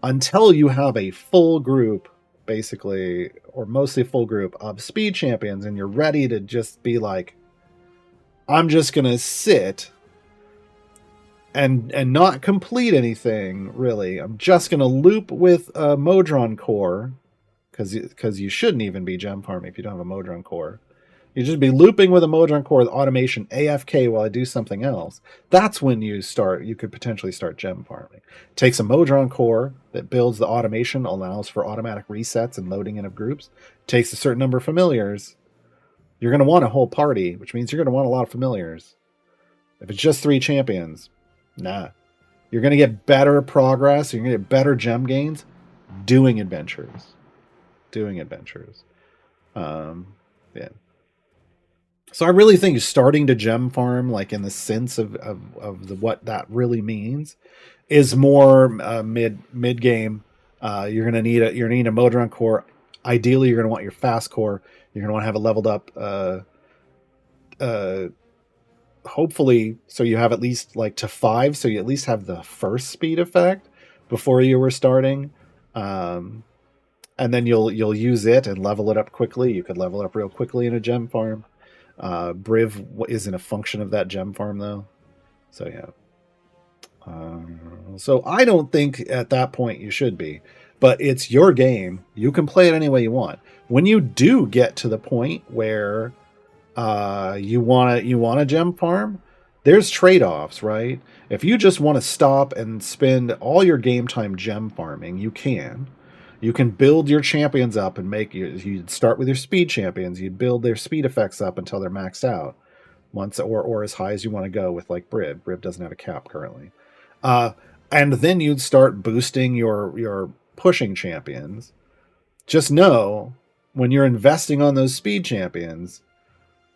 S2: Until you have a full group, basically, or mostly a full group of speed champions, and you're ready to just be like, I'm just gonna sit and not complete anything really. I'm just gonna loop with a Modron core, because you shouldn't even be gem farming if you don't have a Modron core. You just be looping with a Modron core with automation AFK while I do something else. That's when you could potentially start gem farming. Takes a Modron core that builds the automation, allows for automatic resets and loading in of groups. Takes a certain number of familiars. You're going to want a whole party, which means you're going to want a lot of familiars. If it's just 3 champions, nah. You're going to get better progress. You're going to get better gem gains doing adventures. Yeah. So I really think starting to gem farm, like in the sense of what that really means, is more mid game. You're gonna need a Modron core. Ideally, you're gonna want your fast core. You're gonna want to have it leveled up. Hopefully, so you have at least like to 5, so you at least have the first speed effect before you were starting. And then you'll use it and level it up quickly. You could level it up real quickly in a gem farm. Briv isn't a function of that gem farm though, so yeah. So I don't think at that point you should be, but it's your game. You can play it any way you want. When you do get to the point where you want a gem farm, there's trade-offs, right? If you just want to stop and spend all your game time gem farming, you can. You can build your champions up and you'd start with your speed champions. You'd build their speed effects up until they're maxed out, once or as high as you want to go with like Briv. Briv doesn't have a cap currently, and then you'd start boosting your pushing champions. Just know when you're investing on those speed champions,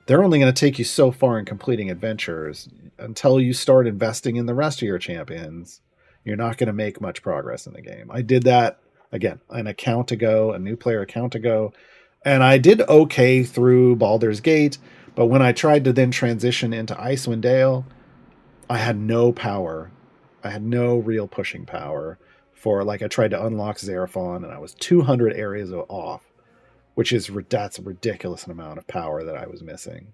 S2: they're only going to take you so far in completing adventures. Until you start investing in the rest of your champions, you're not going to make much progress in the game. I did that. Again, a new player account ago, and I did okay through Baldur's Gate, but when I tried to then transition into Icewind Dale, I had no power. I had no real pushing power I tried to unlock Xeraphon, and I was 200 areas off, that's a ridiculous amount of power that I was missing.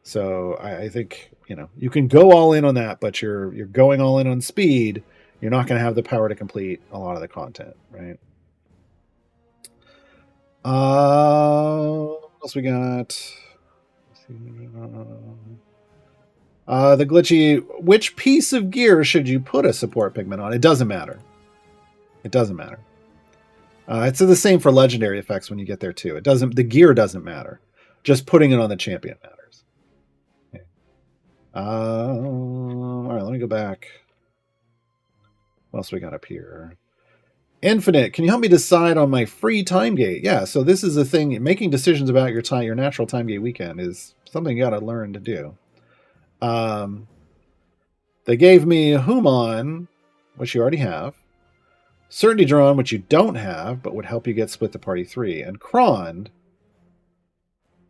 S2: So I think, you can go all in on that, but you're going all in on speed. You're not going to have the power to complete a lot of the content, right? What else we got? The glitchy. Which piece of gear should you put a support pigment on? It doesn't matter. It's the same for legendary effects when you get there too. The gear doesn't matter. Just putting it on the champion matters. Okay. All right, let me go back. What else we got up here? Infinite, can you help me decide on my free time gate? Yeah, so this is the thing. Making decisions about your natural time gate weekend is something you got to learn to do. They gave me Humon, which you already have. Certainty Drawn, which you don't have, but would help you get Split the Party 3. And Krond,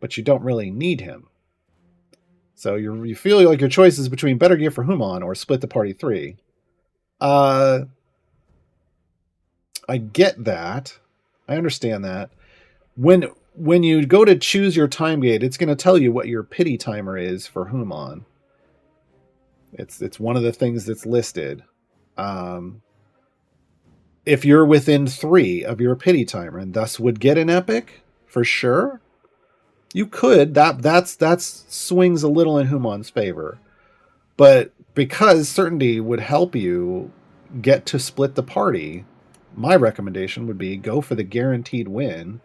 S2: but you don't really need him. So you feel like your choice is between better gear for Humon or Split the Party 3. I get that. I understand that. When you go to choose your time gate, it's going to tell you what your pity timer is for Humon. It's one of the things that's listed. If you're within 3 of your pity timer and thus would get an epic, for sure, you could. That swings a little in Humon's favor. But because certainty would help you get to split the party, my recommendation would be go for the guaranteed win.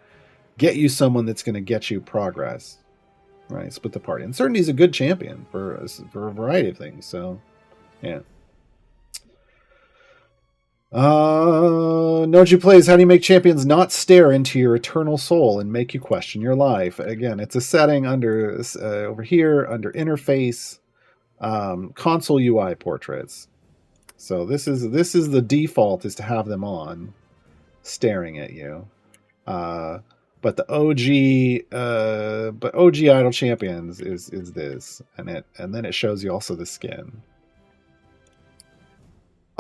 S2: Get you someone that's going to get you progress. Right, split the party. And certainty is a good champion for a variety of things. So, yeah. Noju plays, how do you make champions not stare into your eternal soul and make you question your life? Again, it's a setting under over here under interface, console UI portraits. So this is the default, is to have them on, staring at you. But the OG idle champions is this, and then it shows you also the skin.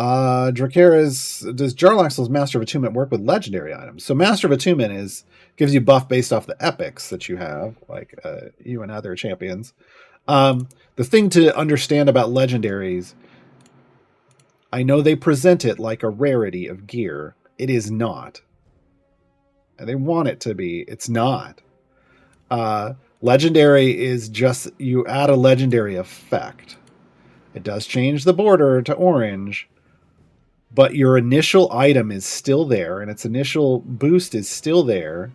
S2: Drakera's does Jarlaxle's Master of Attunement work with legendary items? So Master of Attunement gives you buff based off the epics that you have, like you and other champions. The thing to understand about legendaries, I know they present it like a rarity of gear. It is not. And they want it to be. It's not. Legendary is just you add a legendary effect. It does change the border to orange, but your initial item is still there, and its initial boost is still there.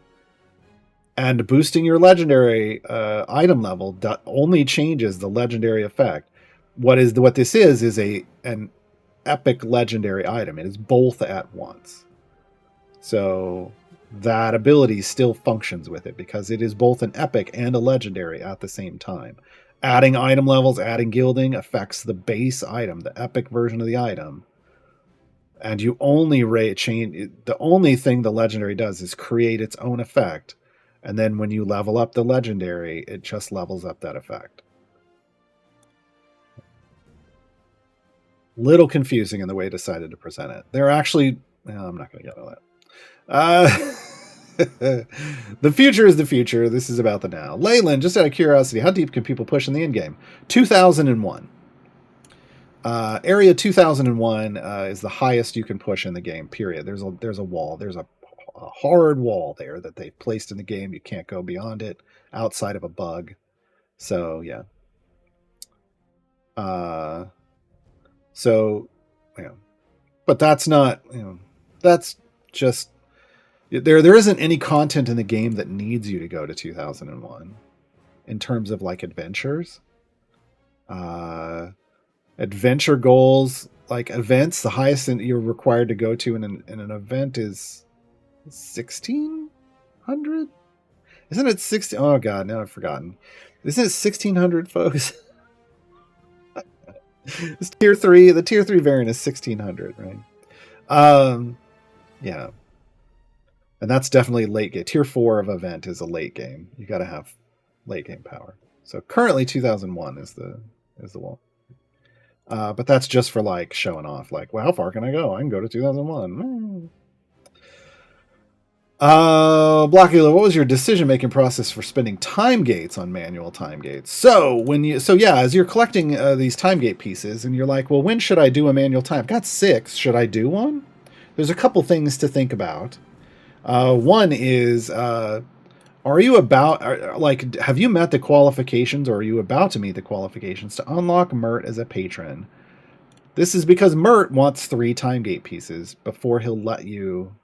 S2: And boosting your legendary item level only changes the legendary effect. What this is an epic legendary item. It is both at once. So that ability still functions with it because it is both an epic and a legendary at the same time. Adding item levels, adding gilding affects the base item, the epic version of the item. And you only the only thing the legendary does is create its own effect. And then when you level up the legendary, it just levels up that effect. Little confusing in the way it decided to present it. They're actually... I'm not going to get into that. The future is the future. This is about the now. Leyland, just out of curiosity, how deep can people push in the endgame? 2001. Area 2001 is the highest you can push in the game, period. There's a wall. There's a hard wall there that they've placed in the game. You can't go beyond it outside of a bug. So, yeah. But that's not, that's just, there isn't any content in the game that needs you to go to 2001 in terms of like adventures. Adventure goals, like events, the highest you're required to go to in an event is 1600. Isn't it 60? Oh god, now I've forgotten. Isn't it 1600, folks? It's tier 3. The tier 3 variant is 1600, right? Yeah. And that's definitely late game. Tier 4 of event is a late game. You got to have late game power. So currently 2001 is the one. But that's just for like showing off. Like, well, how far can I go? I can go to 2001. Blockula, what was your decision-making process for spending time gates on manual time gates? So as you're collecting these time gate pieces, and you're like, well, when should I do a manual time? I've got 6. Should I do one? There's a couple things to think about. One is, have you met the qualifications, or are you about to meet the qualifications to unlock Mert as a patron? This is because Mert wants 3 time gate pieces before he'll let you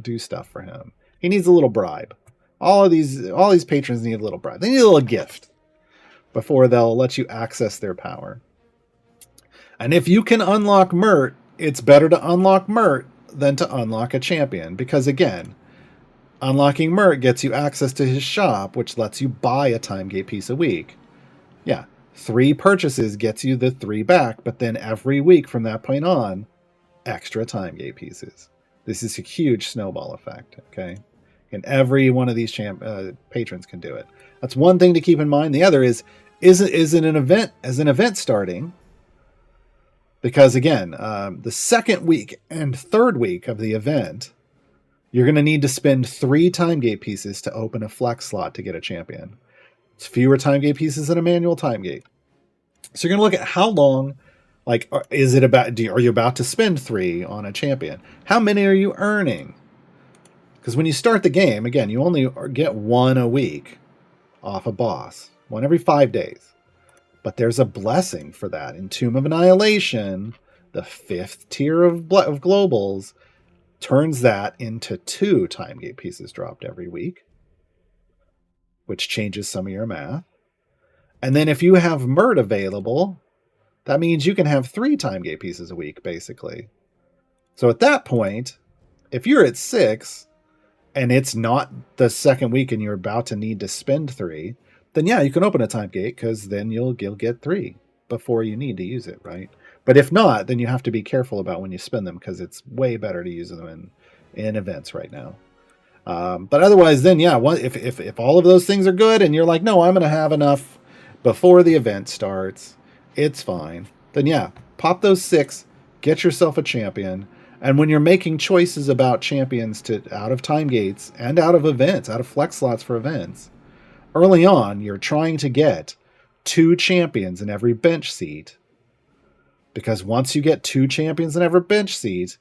S2: do stuff for him. He needs a little bribe. All these patrons need a little bribe. They need a little gift before they'll let you access their power. And if you can unlock Mert, it's better to unlock Mert than to unlock a champion, because again, unlocking Mert gets you access to his shop, which lets you buy a time gate piece a week. Yeah, 3 purchases gets you the 3 back, but then every week from that point on, extra time gate pieces. This is a huge snowball effect, okay? And every one of these patrons can do it. That's one thing to keep in mind. The other is an event starting, because again, the second week and third week of the event, you're going to need to spend 3 time gate pieces to open a flex slot to get a champion. It's fewer time gate pieces than a manual time gate. So you're going to look at how long, like, are you about to spend 3 on a champion? How many are you earning? Because when you start the game, again, you only get 1 a week off a boss, 1 every 5 days. But there's a blessing for that. In Tomb of Annihilation, the 5th tier of globals turns that into 2 time gate pieces dropped every week, which changes some of your math. And then if you have Mert available, that means you can have 3 time gate pieces a week, basically. So at that point, if you're at 6, and it's not the second week and you're about to need to spend 3, then yeah, you can open a time gate, because then you'll get 3 before you need to use it, right? But if not, then you have to be careful about when you spend them, because it's way better to use them in events right now. But otherwise, then yeah, if all of those things are good and you're like, no, I'm going to have enough before the event starts, it's fine. Then yeah, pop those 6, get yourself a champion. And when you're making choices about champions to out of time gates and out of events, out of flex slots for events, early on, you're trying to get 2 champions in every bench seat. Because once you get 2 champions in every bench seat,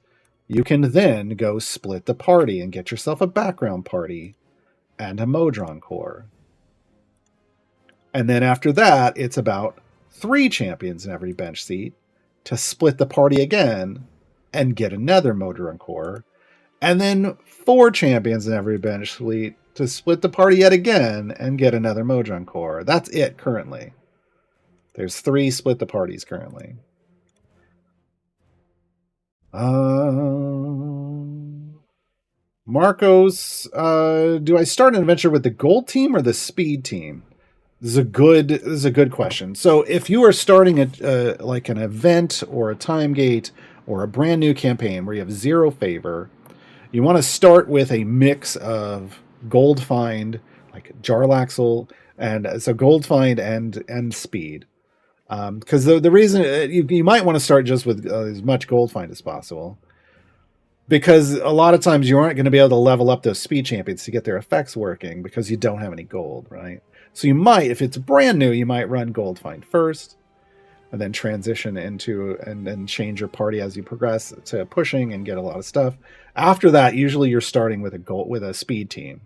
S2: you can then go split the party and get yourself a background party and a Modron core. And then after that, it's about 3 champions in every bench seat to split the party again and get another Modron core. And then 4 champions in every bench seat to split the party yet again and get another Modron core. That's it currently. There's 3 split the parties currently. Marcos, do I start an adventure with the gold team or the speed team? This is a good question. So if you are starting like an event or a time gate or a brand new campaign where you have 0 favor, you want to start with a mix of gold find, like Jarlaxle, and so gold find and speed. Because the reason you might want to start just with as much gold find as possible, because a lot of times you aren't going to be able to level up those speed champions to get their effects working because you don't have any gold, right? So you might, if it's brand new, you might run gold find first, and then transition into and then change your party as you progress to pushing and get a lot of stuff. After that, usually you're starting with a speed team.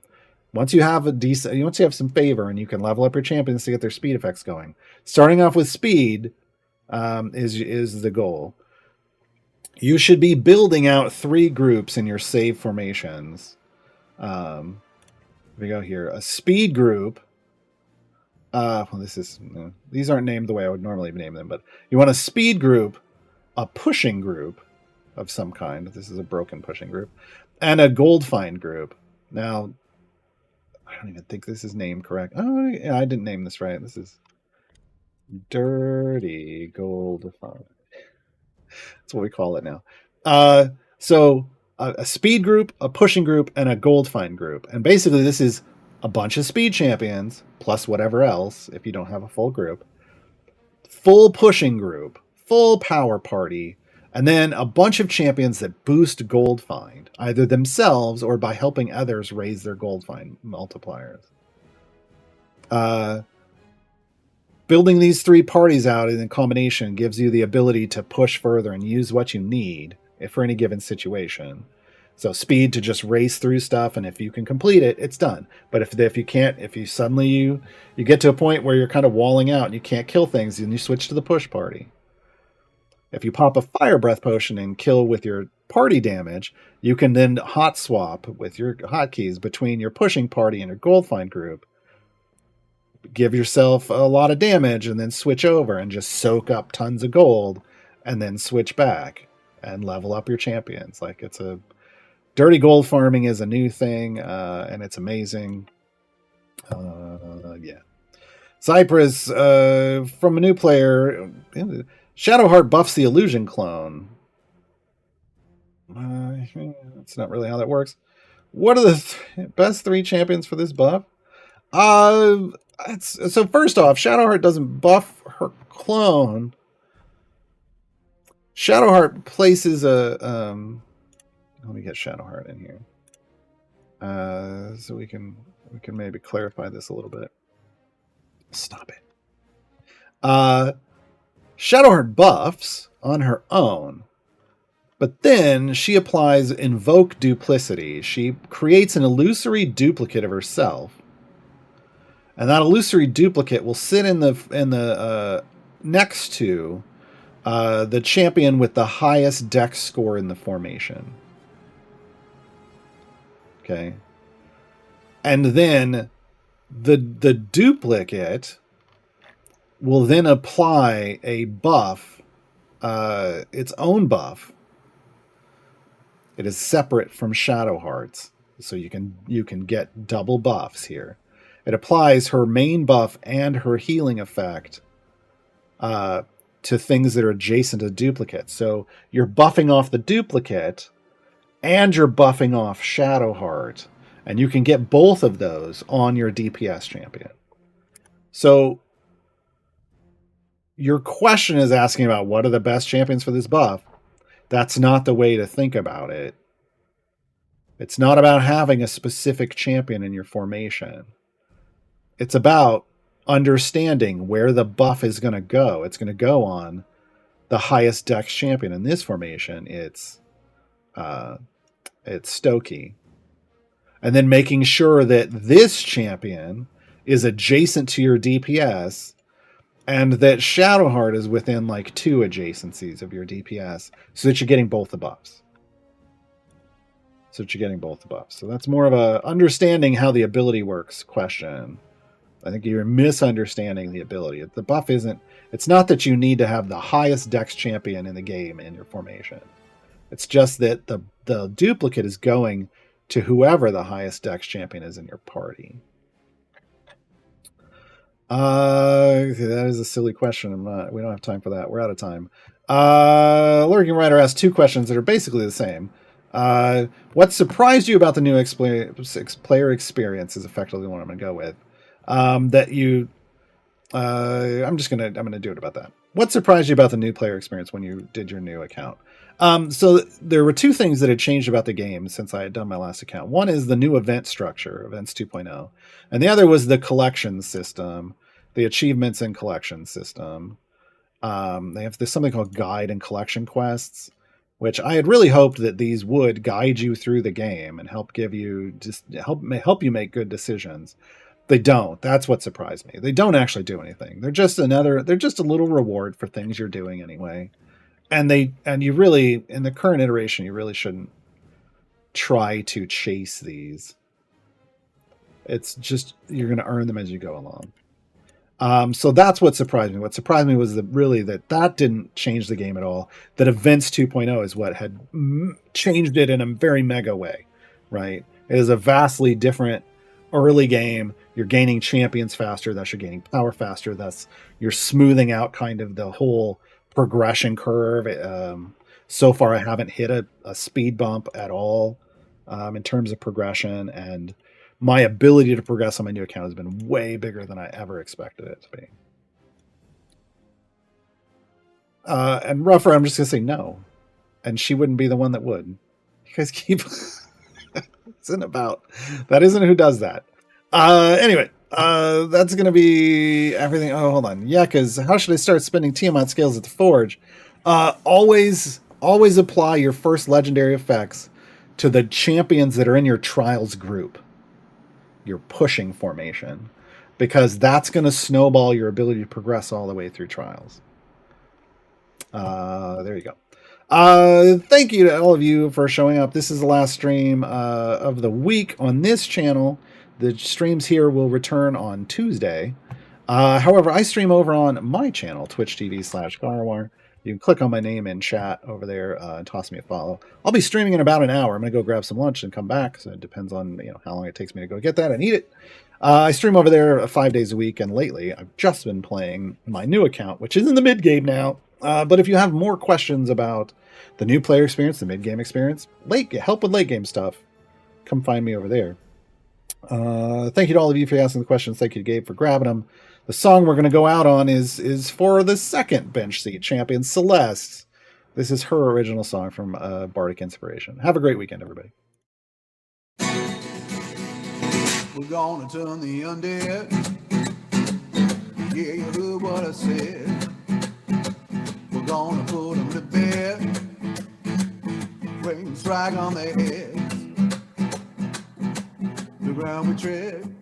S2: Once you have once you have some favor and you can level up your champions to get their speed effects going, starting off with speed is the goal. You should be building out 3 groups in your save formations. We go here, a speed group. Well, these aren't named the way I would normally name them, but you want a speed group, a pushing group of some kind. This is a broken pushing group, and a gold find group. Now, I don't even think this is named correct. Oh, yeah, I didn't name this right. This is dirty gold find. That's what we call it now. So a speed group, a pushing group, and a gold find group. And basically this is a bunch of speed champions plus whatever else if you don't have a full group. Full pushing group, full power party, and then a bunch of champions that boost gold find, either themselves or by helping others raise their gold find multipliers. Building these 3 parties out in combination gives you the ability to push further and use what you need for any given situation. So speed to just race through stuff, and if you can complete it, it's done. But if you can't, if you suddenly you get to a point where you're kind of walling out and you can't kill things, then you switch to the push party. If you pop a fire breath potion and kill with your party damage, you can then hot swap with your hotkeys between your pushing party and your gold find group. Give yourself a lot of damage and then switch over and just soak up tons of gold and then switch back and level up your champions. Like, it's a dirty gold farming is a new thing, and it's amazing. Yeah. Cypress, from a new player, Shadowheart buffs the illusion clone. That's not really how that works. What are the best 3 champions for this buff? So first off, Shadowheart doesn't buff her clone. Shadowheart places a let me get Shadowheart in here, so we can maybe clarify this a little bit. Stop it. Shadowheart buffs on her own, but then she applies Invoke Duplicity. She creates an illusory duplicate of herself, and that illusory duplicate will sit in the next to the champion with the highest dex score in the formation. Okay, and then the duplicate will then apply a buff, its own buff. It is separate from Shadowheart's, so you can get double buffs here. It applies her main buff and her healing effect to things that are adjacent to duplicates. So you're buffing off the duplicate and you're buffing off Shadowheart, and you can get both of those on your DPS champion. So your question is asking about what are the best champions for this buff. That's not the way to think about it. It's not about having a specific champion in your formation. It's about understanding where the buff is going to go. It's going to go on the highest dex champion. In this formation, it's Stokey. And then making sure that this champion is adjacent to your DPS and that Shadowheart is within like 2 adjacencies of your DPS so that you're getting both the buffs. So that's more of a understanding how the ability works question. I think you're misunderstanding the ability. The buff isn't, it's not that you need to have the highest dex champion in the game in your formation. It's just that the duplicate is going to whoever the highest dex champion is in your party. That is a silly question. We don't have time for that. We're out of time. Lurking Rider asked 2 questions that are basically the same. What surprised you about the new player experience is effectively what I'm going to go with. That you, I'm going to do it about that. What surprised you about the new player experience when you did your new account? So there were 2 things that had changed about the game since I had done my last account. One is the new event structure, Events 2.0, and the other was the collection system, the achievements and collection system. There's something called guide and collection quests, which I had really hoped that these would guide you through the game and help you make good decisions. They don't. That's what surprised me. They don't actually do anything. They're just a little reward for things you're doing anyway. And you really, in the current iteration, you really shouldn't try to chase these. It's just, you're going to earn them as you go along. So that's what surprised me. What surprised me was that didn't change the game at all. That Events 2.0 is what had changed it in a very mega way, right? It is a vastly different early game. You're gaining champions faster. Thus, you're gaining power faster. Thus, you're smoothing out kind of the whole progression curve. So far, I haven't hit a speed bump at all in terms of progression, and my ability to progress on my new account has been way bigger than I ever expected it to be. And Rougher, I'm just going to say no. And she wouldn't be the one that would. You guys keep... That isn't who does that. Anyway, that's going to be everything. Oh, hold on. Yeah, because how should I start spending Tiamat scales at the Forge? Always apply your first legendary effects to the champions that are in your Trials group. Your pushing formation. Because that's going to snowball your ability to progress all the way through Trials. There you go. Thank you to all of you for showing up. This is the last stream of the week on this channel. The streams here will return on Tuesday. However, I stream over on my channel, twitch.tv/Gaarawarr. You can click on my name in chat over there and toss me a follow. I'll be streaming in about an hour. I'm going to go grab some lunch and come back. So it depends on how long it takes me to go get that and eat it. I stream over there 5 days a week, and lately I've just been playing my new account, which is in the mid-game now. But if you have more questions about the new player experience, the mid-game experience, help with late-game stuff, come find me over there. Thank you to all of you for asking the questions. Thank you to Gabe for grabbing them. The song we're going to go out on is for the second bench seat champion, Celeste. This is her original song from Bardic Inspiration. Have a great weekend, everybody.
S1: We're gonna turn the undead. Yeah, you heard what I said. We're gonna put them to bed. Rain strike on their heads. The ground we tread,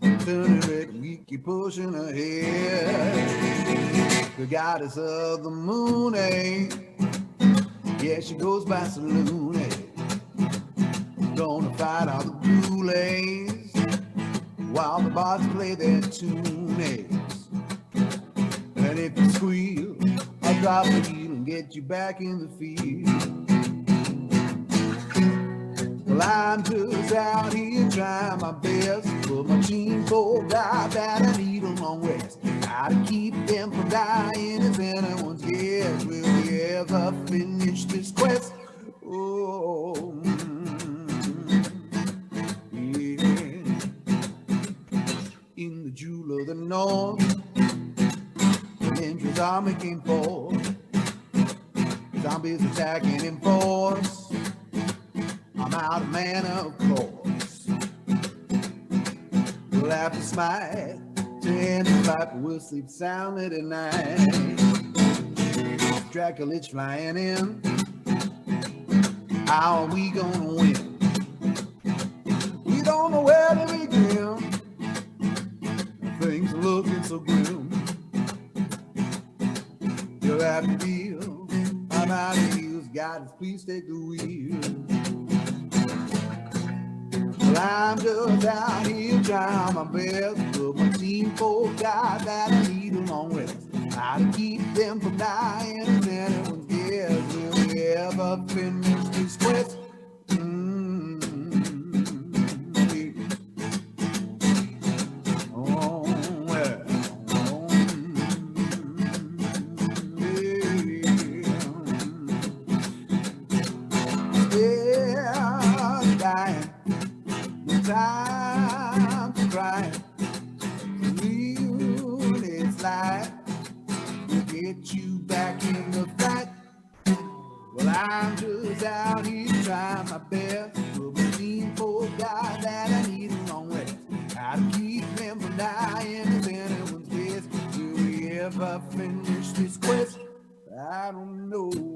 S1: turning red, we keep pushing ahead. The goddess of the moon, yeah, she goes by saloon, Gonna fight all the blue lanes while the bards play their tune, And if you squeal, I'll drop the heel and get you back in the field. Well, I'm just out here trying my best, but my team folk die that I need a long rest. Gotta keep them from dying if anyone's guess. Will we ever finish this quest? Oh, yeah. In the jewel of the north, the ninjas are making fall. 'Cause Zombies attacking in force. I'm out of mana, of course. We'll have to smite to end the fight, but we'll sleep soundly tonight. Draculich flying in. How are we gonna win? We don't know where to begin. Things are looking so grim. You'll have to deal. I'm out of heels. God, please take the wheel. Well, I'm just out here trying my best, but my team forgot that I need a long rest. How to keep them from dying is anyone's guess. Will we ever finish this quest? Time to cry. Real, it's like we'll get you back in the fight. Well, I'm just out here trying my best. But my team forgot that I need a long rest. How to keep them from dying is anyone's guess. Will we ever finish this quest? I don't know.